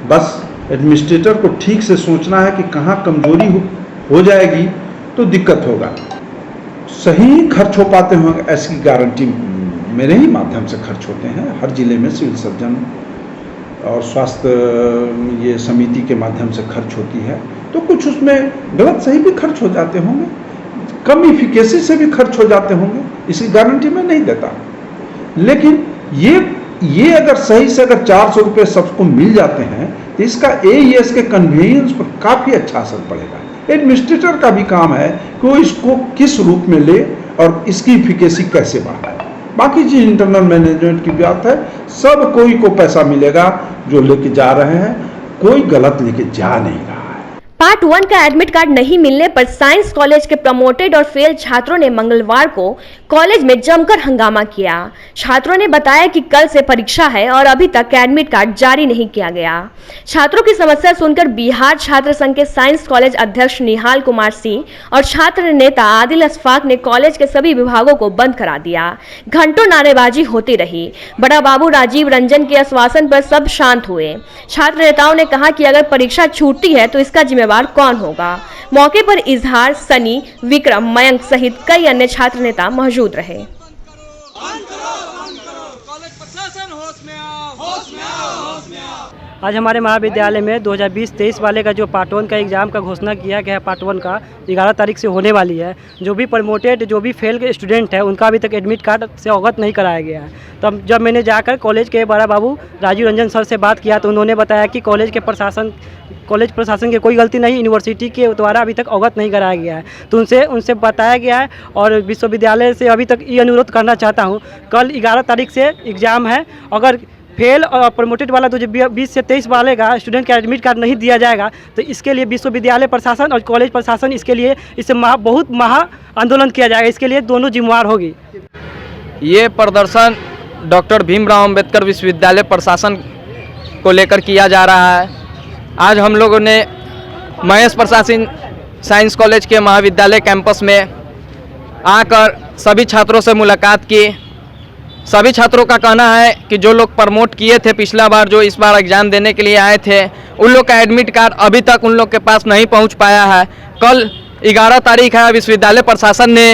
Speaker 16: बस एडमिनिस्ट्रेटर को ठीक से सोचना है कि कहाँ कमजोरी हो जाएगी तो दिक्कत होगा। सही खर्च हो पाते होंगे ऐसी गारंटी मेरे ही माध्यम से खर्च होते हैं। हर जिले में सिविल सर्जन और स्वास्थ्य ये समिति के माध्यम से खर्च होती है, तो कुछ उसमें गलत सही भी खर्च हो जाते होंगे, कम इफिकेसी से भी खर्च हो जाते होंगे, इसकी गारंटी मैं नहीं देता। लेकिन ये अगर सही से अगर 400 रुपये सबको मिल जाते हैं तो इसका एईएस के कन्वीनियंस पर काफ़ी अच्छा असर पड़ेगा। एडमिनिस्ट्रेटर का भी काम है कि वो इसको किस रूप में ले और इसकी इफिकेसी कैसे बढ़ाए। बाकी जी इंटरनल मैनेजमेंट की बात है, सब कोई को पैसा मिलेगा जो लेके जा रहे हैं, कोई गलत लेके जा नहीं रहा।
Speaker 1: पार्ट 1 का एडमिट कार्ड नहीं मिलने पर साइंस कॉलेज के प्रमोटेड और फेल छात्रों ने मंगलवार को कॉलेज में जमकर हंगामा किया। छात्रों ने बताया कि कल से परीक्षा है और अभी तक एडमिट कार्ड जारी नहीं किया गया। छात्रों की समस्या सुनकर बिहार छात्र संघ के साइंस कॉलेज अध्यक्ष निहाल कुमार सिंह और छात्र नेता आदिल अशफाक ने कॉलेज के सभी विभागों को बंद करा दिया। घंटों नारेबाजी होती रही। बड़ा बाबू राजीव रंजन के आश्वासन पर सब शांत हुए। छात्र नेताओं ने कहा कि अगर परीक्षा छूटती है तो इसका जिम्मेवार कौन होगा। मौके पर इजहार, सनी, विक्रम, मयंक सहित कई अन्य छात्र नेता मौजूद रहे।
Speaker 18: आज हमारे महाविद्यालय में 2020-23 वाले का जो पार्ट 1 का एग्ज़ाम का घोषणा किया गया है, पार्ट 1 का 11 तारीख से होने वाली है। जो भी प्रमोटेड, जो भी फेल के स्टूडेंट है, उनका अभी तक एडमिट कार्ड से अवगत नहीं कराया गया है। तब जब मैंने जाकर कॉलेज के बड़ा बाबू राजीव रंजन सर से बात किया तो उन्होंने बताया कि कॉलेज प्रशासन की कोई गलती नहीं, यूनिवर्सिटी के द्वारा अभी तक अवगत नहीं कराया गया है। तो उनसे बताया गया है और विश्वविद्यालय से अभी तक ये अनुरोध करना चाहता हूँ, कल 11 तारीख से एग्ज़ाम है, अगर फेल और प्रमोटेड वाला 2020 से 23 वाले का स्टूडेंट का एडमिट कार्ड नहीं दिया जाएगा तो इसके लिए विश्वविद्यालय प्रशासन और कॉलेज प्रशासन इससे बहुत महा आंदोलन किया जाएगा। इसके लिए दोनों जिम्मेवार होगी।
Speaker 19: ये प्रदर्शन डॉक्टर भीमराव अंबेडकर विश्वविद्यालय प्रशासन को लेकर किया जा रहा है। आज हम लोगों ने महेश प्रशासन साइंस कॉलेज के महाविद्यालय कैंपस में आकर सभी छात्रों से मुलाकात की। सभी छात्रों का कहना है कि जो लोग प्रमोट किए थे पिछला बार, जो इस बार एग्ज़ाम देने के लिए आए थे, उन लोग का एडमिट कार्ड अभी तक उन लोग के पास नहीं पहुंच पाया है। कल 11 तारीख है, विश्वविद्यालय प्रशासन ने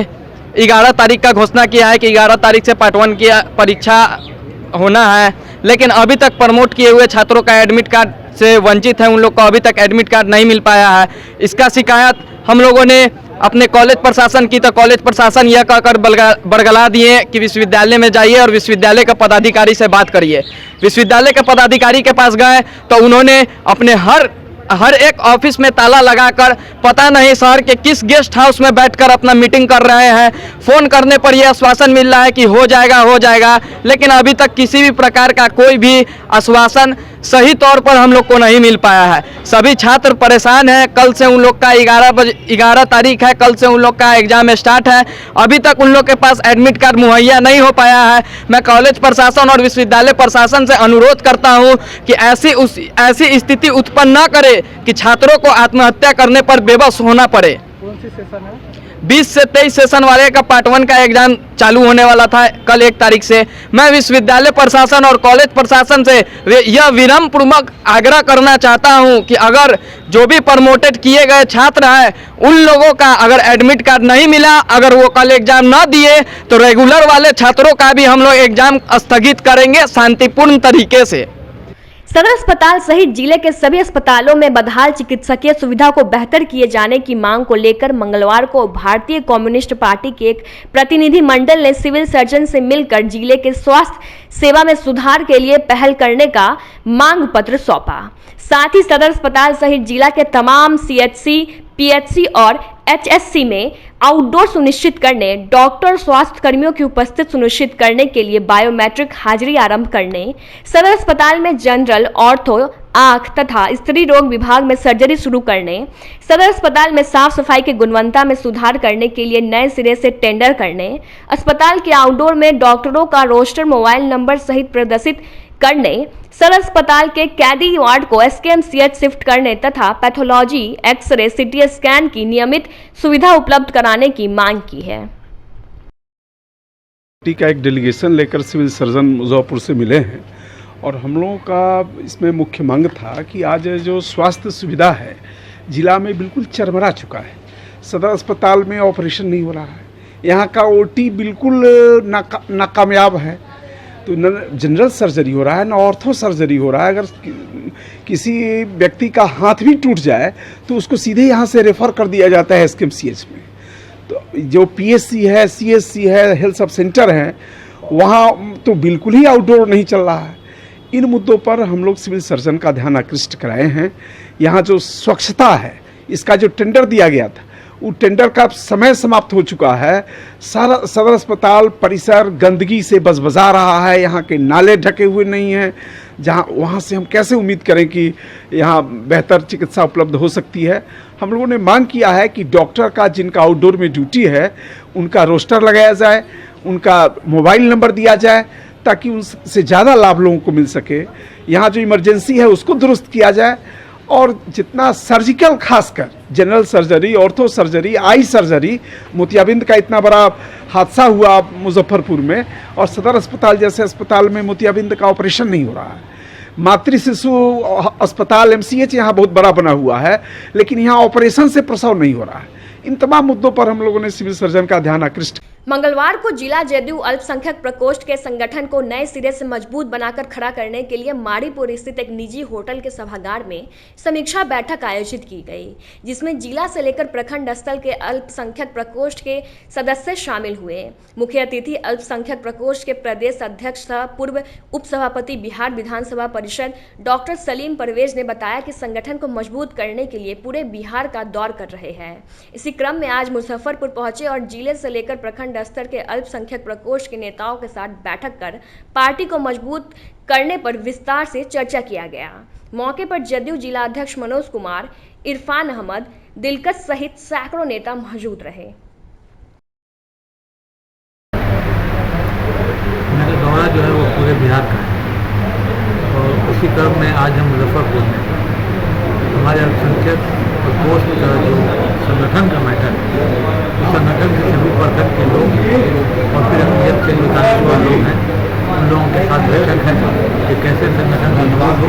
Speaker 19: 11 तारीख का घोषणा किया है कि 11 तारीख से पार्ट 1 की परीक्षा होना है, लेकिन अभी तक प्रमोट किए हुए छात्रों का एडमिट कार्ड से वंचित है। उन लोग को अभी तक एडमिट कार्ड नहीं मिल पाया है। इसका शिकायत हम लोगों ने अपने कॉलेज प्रशासन की, तो कॉलेज प्रशासन यह कहकर बरगला दिए कि विश्वविद्यालय में जाइए और विश्वविद्यालय के पदाधिकारी से बात करिए। विश्वविद्यालय के पदाधिकारी के पास गए तो उन्होंने अपने हर एक ऑफिस में ताला लगाकर पता नहीं शहर के किस गेस्ट हाउस में बैठकर अपना मीटिंग कर रहे हैं। फ़ोन करने पर यह आश्वासन मिल रहा है कि हो जाएगा, लेकिन अभी तक किसी भी प्रकार का कोई भी आश्वासन सही तौर पर हम लोग को नहीं मिल पाया है। सभी छात्र परेशान हैं। कल से उन लोग का 11 तारीख है, कल से उन लोग का एग्ज़ाम स्टार्ट है। अभी तक उन लोग के पास एडमिट कार्ड मुहैया नहीं हो पाया है। मैं कॉलेज प्रशासन और विश्वविद्यालय प्रशासन से अनुरोध करता हूं कि ऐसी स्थिति उत्पन्न न करे कि छात्रों को आत्महत्या करने पर बेबस होना पड़े।
Speaker 10: कौन सी सेशन है?
Speaker 19: 20 से 23 सेशन वाले का पार्ट 1 का एग्जाम चालू होने वाला था कल 1 तारीख से। मैं विश्वविद्यालय प्रशासन और कॉलेज प्रशासन से यह विनम्रपूर्वक आग्रह करना चाहता हूं कि अगर जो भी प्रमोटेड किए गए छात्र हैं उन लोगों का अगर एडमिट कार्ड नहीं मिला, अगर वो कल एग्जाम न दिए तो रेगुलर वाले छात्रों का भी हम लोग एग्जाम स्थगित करेंगे शांतिपूर्ण तरीके से।
Speaker 1: सदर अस्पताल सहित जिले के सभी अस्पतालों में बदहाल चिकित्सकीय सुविधा को बेहतर किए जाने की मांग को लेकर मंगलवार को भारतीय कम्युनिस्ट पार्टी के एक प्रतिनिधि मंडल ने सिविल सर्जन से मिलकर जिले के स्वास्थ्य सेवा में सुधार के लिए पहल करने का मांग पत्र सौंपा। साथ ही सदर अस्पताल सहित जिला के तमाम CHC, PHC और HSC में आउटडोर सुनिश्चित करने, डॉक्टर स्वास्थ्य कर्मियों की उपस्थिति सुनिश्चित करने के लिए बायोमेट्रिक हाजिरी आरंभ करने, सदर अस्पताल में जनरल, ऑर्थो, आंख तथा स्त्री रोग विभाग में सर्जरी शुरू करने, सदर अस्पताल में साफ सफाई की गुणवत्ता में सुधार करने के लिए नए सिरे से टेंडर करने, अस्पताल के आउटडोर में डॉक्टरों का रोस्टर, मोबाइल नंबर सहित प्रदर्शित करने, सदर अस्पताल के कैदी वार्ड को SKMCH शिफ्ट करने तथा पैथोलॉजी, एक्सरे, CT स्कैन की नियमित सुविधा उपलब्ध कराने की मांग की है।
Speaker 16: का एक डेलीगेशन लेकर सिविल सर्जन मुजफ्फरपुर से मिले हैं और हम लोगों का इसमें मुख्य मांग था कि आज जो स्वास्थ्य सुविधा है जिला में बिल्कुल चरमरा चुका है। सदर अस्पताल में ऑपरेशन नहीं हो रहा है, यहाँ का OT बिल्कुल नाकामयाब है। तो न जनरल सर्जरी हो रहा है, न ऑर्थो सर्जरी हो रहा है। अगर किसी व्यक्ति का हाथ भी टूट जाए तो उसको सीधे यहाँ से रेफ़र कर दिया जाता है SKMCH में। तो जो PSC है, CSC है, हेल्थ सब सेंटर हैं, वहाँ तो बिल्कुल ही आउटडोर नहीं चल रहा है। इन मुद्दों पर हम लोग सिविल सर्जन का ध्यान आकृष्ट कराए हैं। यहाँ जो स्वच्छता है, इसका जो टेंडर दिया गया था वो टेंडर का समय समाप्त हो चुका है। सारा सदर अस्पताल परिसर गंदगी से बजबजा रहा है, यहाँ के नाले ढके हुए नहीं हैं, जहाँ वहाँ से हम कैसे उम्मीद करें कि यहाँ बेहतर चिकित्सा उपलब्ध हो सकती है। हम लोगों ने मांग किया है कि डॉक्टर का जिनका आउटडोर में ड्यूटी है उनका रोस्टर लगाया जाए, उनका मोबाइल नंबर दिया जाए ताकि उनसे ज़्यादा लाभ लोगों को मिल सके। यहाँ जो इमरजेंसी है उसको दुरुस्त किया जाए और जितना सर्जिकल, खासकर general surgery, ortho surgery, eye surgery, मोतियाबिंद का इतना बड़ा हादसा हुआ मुजफ्फरपुर में और सदर अस्पताल जैसे अस्पताल में मोतियाबिंद का ऑपरेशन नहीं हो रहा है। मातृ शिशु अस्पताल MCH यहाँ बहुत बड़ा बना हुआ है, लेकिन यहाँ ऑपरेशन से प्रसव नहीं हो रहा है। इन तमाम मुद्दों पर हम लोगों ने सिविल सर्जन का ध्यान आकृष्ट।
Speaker 1: मंगलवार को जिला जदयू अल्पसंख्यक प्रकोष्ठ के संगठन को नए सिरे से मजबूत बनाकर खड़ा करने के लिए माड़ीपुर स्थित एक निजी होटल के सभागार में समीक्षा बैठक आयोजित की गई, जिसमें जिला से लेकर प्रखंड स्तर के अल्पसंख्यक प्रकोष्ठ के सदस्य शामिल हुए। मुख्य अतिथि अल्पसंख्यक प्रकोष्ठ के प्रदेश अध्यक्ष तथा पूर्व उपसभापति बिहार विधानसभा परिषद डॉक्टर सलीम परवेज ने बताया कि संगठन को मजबूत करने के लिए पूरे बिहार का दौर कर रहे हैं। इसी क्रम में आज मुजफ्फरपुर पहुंचे और जिले से लेकर प्रखंड स्तर के अल्पसंख्यक प्रकोष्ठ के नेताओं के साथ बैठक कर पार्टी को मजबूत करने पर विस्तार से चर्चा किया गया। मौके पर जदयू जिला अध्यक्ष मनोज कुमार, इरफान अहमद, दिलकश सहित सैकड़ों नेता मौजूद रहे।
Speaker 20: मेरा दौरा जो है वो पूरे बिहार का है और उसी क्रम में आज हम मुजफ्फरपुर में हमारे अल्पसंख्यक प्रकोष्ठ का जो संगठन का मैटर है, संगठन के सभी प्रखंड के लोग और फिर हम के जो लोग हैं उन लोगों के साथ बैठक है कि कैसे संगठन मजबूत हो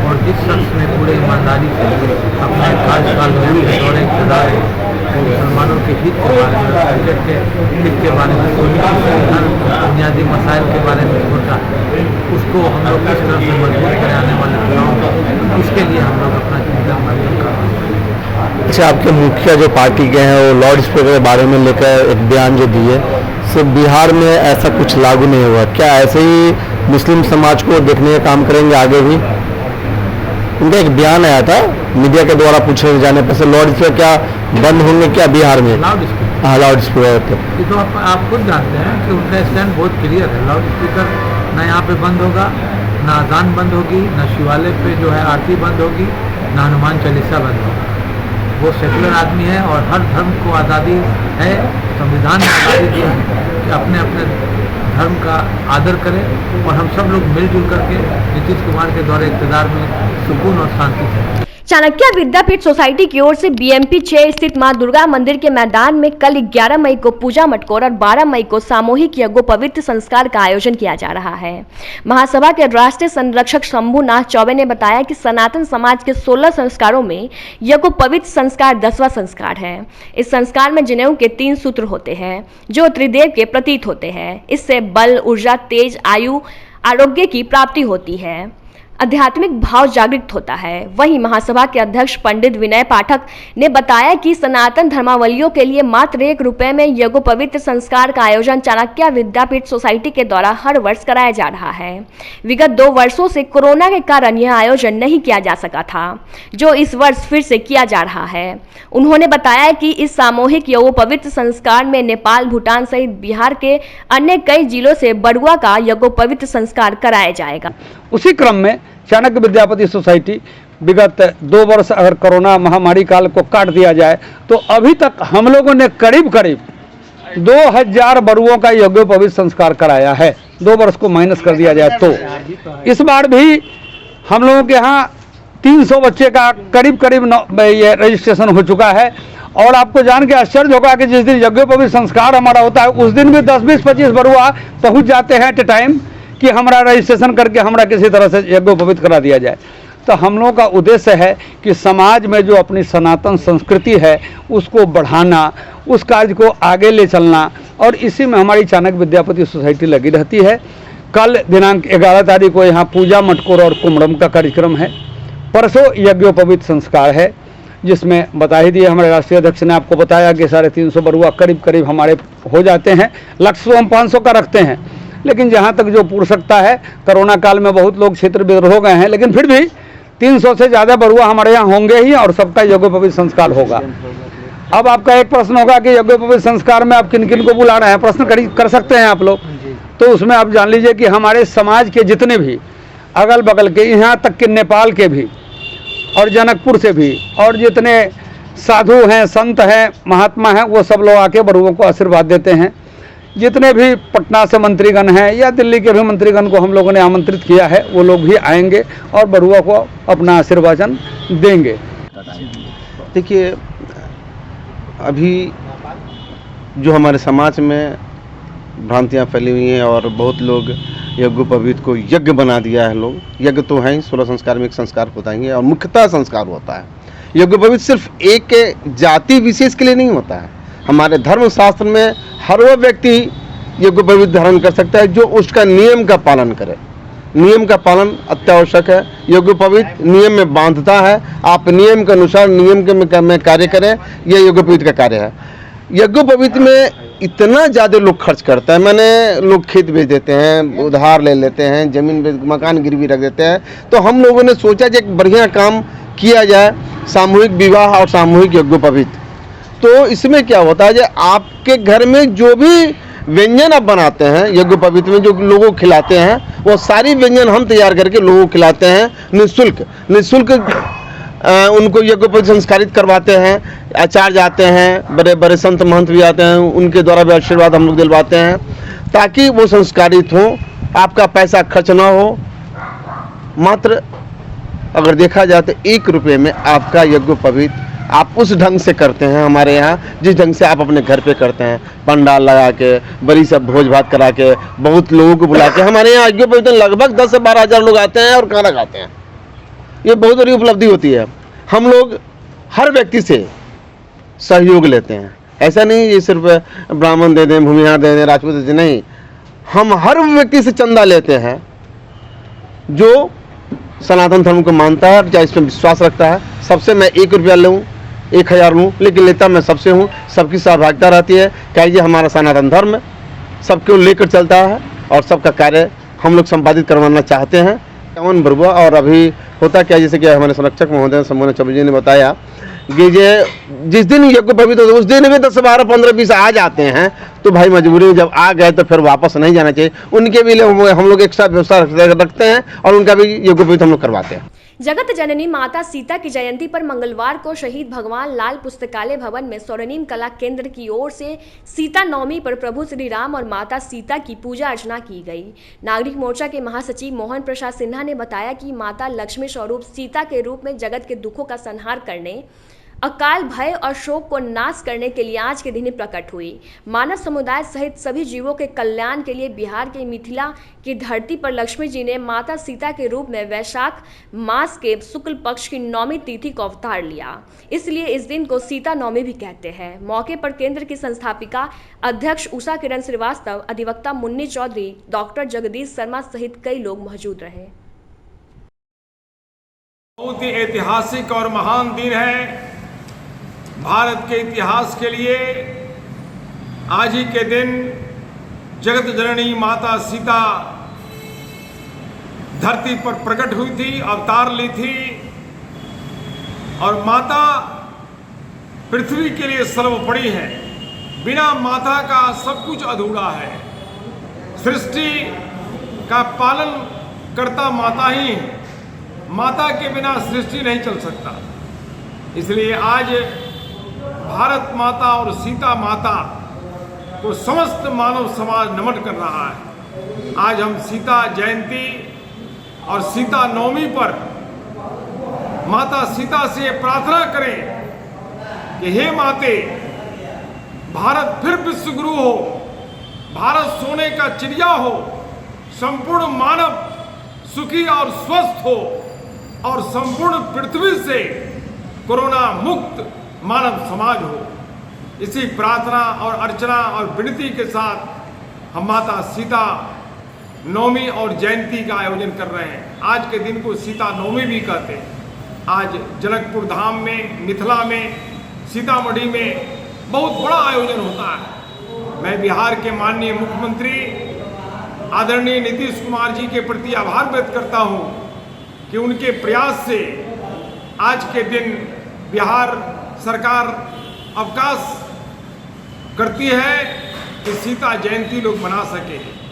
Speaker 20: और जिस शख्स ने पूरे ईमानदारी से अपने कार्यकाल में दौरे इक़्तिदार है वो मुसलमानों के हित के बारे में, संकट के हित के बारे में, बुनियादी मसाइल के बारे में सोचा है, उसको हम लोग किस तरह से मजबूत करें आने वाले चुनाव में, इसके लिए हम लोग अपना चिंता माध्यम कर रहे हैं।
Speaker 12: अच्छा, आपके मुखिया जो पार्टी के हैं वो लाउड स्पीकर के बारे में लेकर एक बयान जो दिए, सिर्फ बिहार में ऐसा कुछ लागू नहीं हुआ, क्या ऐसे ही मुस्लिम समाज को देखने का काम करेंगे आगे भी? उनका एक बयान आया था मीडिया के द्वारा पूछे जाने पर से, लाउड स्पीकर क्या बंद होंगे क्या बिहार में? हाँ, लाउड स्पीकर
Speaker 20: ये तो आप खुद जानते हैं कि उनका स्टैंड बहुत क्लियर है। लाउड स्पीकर ना यहाँ पे बंद होगा, ना अजान बंद होगी, ना शिवालय पे जो है आरती बंद होगी, ना हनुमान चालीसा बंद होगा। वो सेकुलर आदमी है और हर धर्म को आज़ादी है, संविधान ने आज़ादी दी है कि अपने अपने धर्म का आदर करें और हम सब लोग मिलजुल करके नीतीश कुमार के दौरे इक़्तिदार में सुकून और शांति से।
Speaker 1: चाणक्य विद्यापीठ सोसाइटी की ओर से बीएमपी 6 स्थित मां दुर्गा मंदिर के मैदान में कल 11 मई को पूजा मटकोर और 12 मई को सामूहिक यज्ञोपवीत संस्कार का आयोजन किया जा रहा है। महासभा के राष्ट्रीय संरक्षक शंभुनाथ चौबे ने बताया कि सनातन समाज के 16 संस्कारों में यज्ञोपवीत संस्कार 10वां संस्कार है। इस संस्कार में जनेऊ के 3 सूत्र होते हैं जो त्रिदेव के प्रतीत होते हैं। इससे बल, ऊर्जा, तेज, आयु, आरोग्य की प्राप्ति होती है, आध्यात्मिक भाव जागृत होता है। वहीं महासभा के अध्यक्ष पंडित विनय पाठक ने बताया कि सनातन धर्मावलंबियों के लिए मात्र ₹1 में यज्ञोपवीत संस्कार का आयोजन चाणक्य विद्यापीठ सोसाइटी के द्वारा हर वर्ष कराया जा रहा है। विगत 2 वर्षों से कोरोना के कारण यह आयोजन नहीं किया जा सका था, जो इस वर्ष फिर से किया जा रहा है। उन्होंने बताया कि इस सामूहिक यज्ञोपवीत संस्कार में नेपाल, भूटान सहित बिहार के अन्य कई जिलों से बड़ुआ का यज्ञोपवीत संस्कार कराया जाएगा।
Speaker 12: उसी क्रम में चाणक्य विद्यापति सोसाइटी विगत 2 वर्ष अगर कोरोना महामारी काल को काट दिया जाए तो अभी तक हम लोगों ने करीब 2000 बरुओं का यज्ञोपवीत संस्कार कराया है। 2 वर्ष को माइनस कर दिया जाए तो इस बार भी हम लोगों के यहाँ 300 बच्चे का करीब ये रजिस्ट्रेशन हो चुका है। और आपको जान के आश्चर्य होगा कि जिस दिन यज्ञोपवीत संस्कार हमारा होता है उस दिन भी 10, 20, 25 बरुआ पहुँच जाते हैं एट ए टाइम कि हमारा रजिस्ट्रेशन करके हमारा किसी तरह से यज्ञोपवीत करा दिया जाए। तो हम लोगों का उद्देश्य है कि समाज में जो अपनी सनातन संस्कृति है उसको बढ़ाना, उस कार्य को आगे ले चलना, और इसी में हमारी चाणक्य विद्यापति सोसाइटी लगी रहती है। कल दिनांक 11 तारीख को यहाँ पूजा मटकोर और कुमड़म का कार्यक्रम है। परसों यज्ञोपवीत संस्कार है जिसमें बता ही दिए हमारे राष्ट्रीय अध्यक्ष ने आपको बताया कि 350 बरुआ करीब हमारे हो जाते हैं। लक्ष्य हम 500 का रखते हैं, लेकिन जहाँ तक जो पूर्ण सकता है, कोरोना काल में बहुत लोग क्षेत्र विद्रोह हो गए हैं, लेकिन फिर भी 300 से ज़्यादा बरुआ हमारे यहाँ होंगे ही और सबका यज्ञोपवीत संस्कार होगा। अब आपका एक प्रश्न होगा कि यज्ञोपवीत संस्कार में आप किन किन को बुला रहे हैं, प्रश्न कर सकते हैं आप लोग। तो उसमें आप जान लीजिए कि हमारे समाज के जितने भी अगल बगल के, यहाँ तक कि नेपाल के भी और जनकपुर से भी, और जितने साधु हैं, संत हैं, महात्मा हैं, वो सब लोग आके बरुओं को आशीर्वाद देते हैं। जितने भी पटना से मंत्रीगण हैं या दिल्ली के भी मंत्रीगण को हम लोगों ने आमंत्रित किया है, वो लोग भी आएंगे और बरुआ को अपना आशीर्वादन देंगे।
Speaker 5: देखिए, अभी जो हमारे समाज में भ्रांतियाँ फैली हुई हैं और बहुत लोग यज्ञोपवीत को यज्ञ बना दिया है। लोग यज्ञ तो है ही, 16 संस्कार में एक संस्कार होता ही है और मुख्यतः संस्कार होता है। यज्ञोपवीत सिर्फ एक जाति विशेष के लिए नहीं होता है। हमारे धर्म शास्त्र में हर वो व्यक्ति यज्ञोपवीत धारण कर सकता है जो उसका नियम का पालन करे। नियम का पालन अत्यावश्यक है। यज्ञोपवीत नियम में बांधता है। आप नियम के अनुसार नियम के में कार्य करें, यह यज्ञोपवीत का कार्य है। यज्ञोपवीत में इतना ज़्यादा लोग खर्च करता है, मैंने लोग खेत बेच देते हैं, उधार ले लेते हैं, जमीन मकान गिरवी रख देते हैं। तो हम लोगों ने सोचा कि एक बढ़िया काम किया जाए, सामूहिक विवाह और सामूहिक यज्ञोपवीत। तो इसमें क्या होता है, आपके घर में जो भी व्यंजन आप बनाते हैं यज्ञोपवीत में, जो लोगों को खिलाते हैं, वो सारी व्यंजन हम तैयार करके लोगों को खिलाते हैं निःशुल्क। उनको यज्ञोपवीत संस्कारित करवाते हैं। आचार्य आते हैं, बड़े बड़े संत महंत भी आते हैं, उनके द्वारा भी आशीर्वाद हम लोग दिलवाते हैं ताकि वो संस्कारित हो, आपका पैसा खर्च ना हो। मात्र अगर देखा जाए तो ₹1 में आपका यज्ञोपवीत आप उस ढंग से करते हैं हमारे यहाँ, जिस ढंग से आप अपने घर पे करते हैं, पंडाल लगा के, बड़ी सब भोज भात करा के, बहुत लोगों को बुला के। हमारे यहाँ यज्ञ पवित्र लगभग 10 से 12 हज़ार लोग आते हैं और खाना खाते हैं। ये बहुत बड़ी उपलब्धि होती है। हम लोग हर व्यक्ति से सहयोग लेते हैं, ऐसा नहीं ये सिर्फ ब्राह्मण दे दें, भूमिहार दे दें, राजपूत दे दें, नहीं, हम हर व्यक्ति से चंदा लेते हैं जो सनातन धर्म को मानता है, या इसमें विश्वास रखता है। सबसे मैं 1 रुपया लूँ, 1000 लूँ, लेकिन लेता मैं सबसे हूँ। सबकी सहभागिता रहती है, क्या ये हमारा सनातन धर्म सबको लेकर चलता है और सबका कार्य हम लोग संपादित करवाना चाहते हैं। कौन बरुआ। और अभी होता क्या, जैसे कि हमारे संरक्षक महोदय शंभुनाथ चौबे जी ने बताया कि जिस दिन यज्ञ पवित्र होता है उस दिन भी 10, 12, 15, 20 आ जाते हैं, तो भाई मजबूरी में जब आ गए तो फिर वापस नहीं जाना चाहिए। उनके भी लिए हम लोग एक्स्ट्रा व्यवस्था रखते हैं और उनका भी यज्ञ पवित्र हम लोग करवाते हैं।
Speaker 1: जगत जननी माता सीता की जयंती पर मंगलवार को शहीद भगवान लाल पुस्तकालय भवन में स्वर्णिम कला केंद्र की ओर से सीता नवमी पर प्रभु श्री राम और माता सीता की पूजा अर्चना की गई। नागरिक मोर्चा के महासचिव मोहन प्रसाद सिन्हा ने बताया कि माता लक्ष्मी स्वरूप सीता के रूप में जगत के दुखों का संहार करने, अकाल भय और शोक को नाश करने के लिए आज के दिन प्रकट हुई। मानव समुदाय सहित सभी जीवों के कल्याण के लिए बिहार के मिथिला की धरती पर लक्ष्मी जी ने माता सीता के रूप में वैशाख मास के शुक्ल पक्ष की नौमी तिथि को अवतार लिया, इसलिए इस दिन को सीता नवमी भी कहते हैं। मौके पर केंद्र की संस्थापिका अध्यक्ष उषा किरण श्रीवास्तव, अधिवक्ता मुन्नी चौधरी, डॉक्टर जगदीश शर्मा सहित कई लोग मौजूद रहे।
Speaker 21: बहुत ही ऐतिहासिक और महान दिन है भारत के इतिहास के लिए। आज ही के दिन जगत जननी माता सीता धरती पर प्रकट हुई थी, अवतार ली थी, और माता पृथ्वी के लिए सर्वोपरि है। बिना माता का सब कुछ अधूरा है। सृष्टि का पालन करता माता ही है। माता के बिना सृष्टि नहीं चल सकता। इसलिए आज भारत माता और सीता माता को समस्त मानव समाज नमन कर रहा है। आज हम सीता जयंती और सीता नवमी पर माता सीता से प्रार्थना करें कि हे माते, भारत फिर विश्व गुरु हो, भारत सोने का चिड़िया हो, संपूर्ण मानव सुखी और स्वस्थ हो और संपूर्ण पृथ्वी से कोरोना मुक्त मानव समाज हो। इसी प्रार्थना और अर्चना और विनती के साथ हम माता सीता नवमी और जयंती का आयोजन कर रहे हैं। आज के दिन को सीता नवमी भी कहते हैं। आज जनकपुर धाम में, मिथिला में, सीतामढ़ी में बहुत बड़ा आयोजन होता है। मैं बिहार के माननीय मुख्यमंत्री आदरणीय नीतीश कुमार जी के प्रति आभार व्यक्त करता हूं कि उनके प्रयास से आज के दिन बिहार सरकार अवकाश करती है कि सीता जयंती लोग मना सके।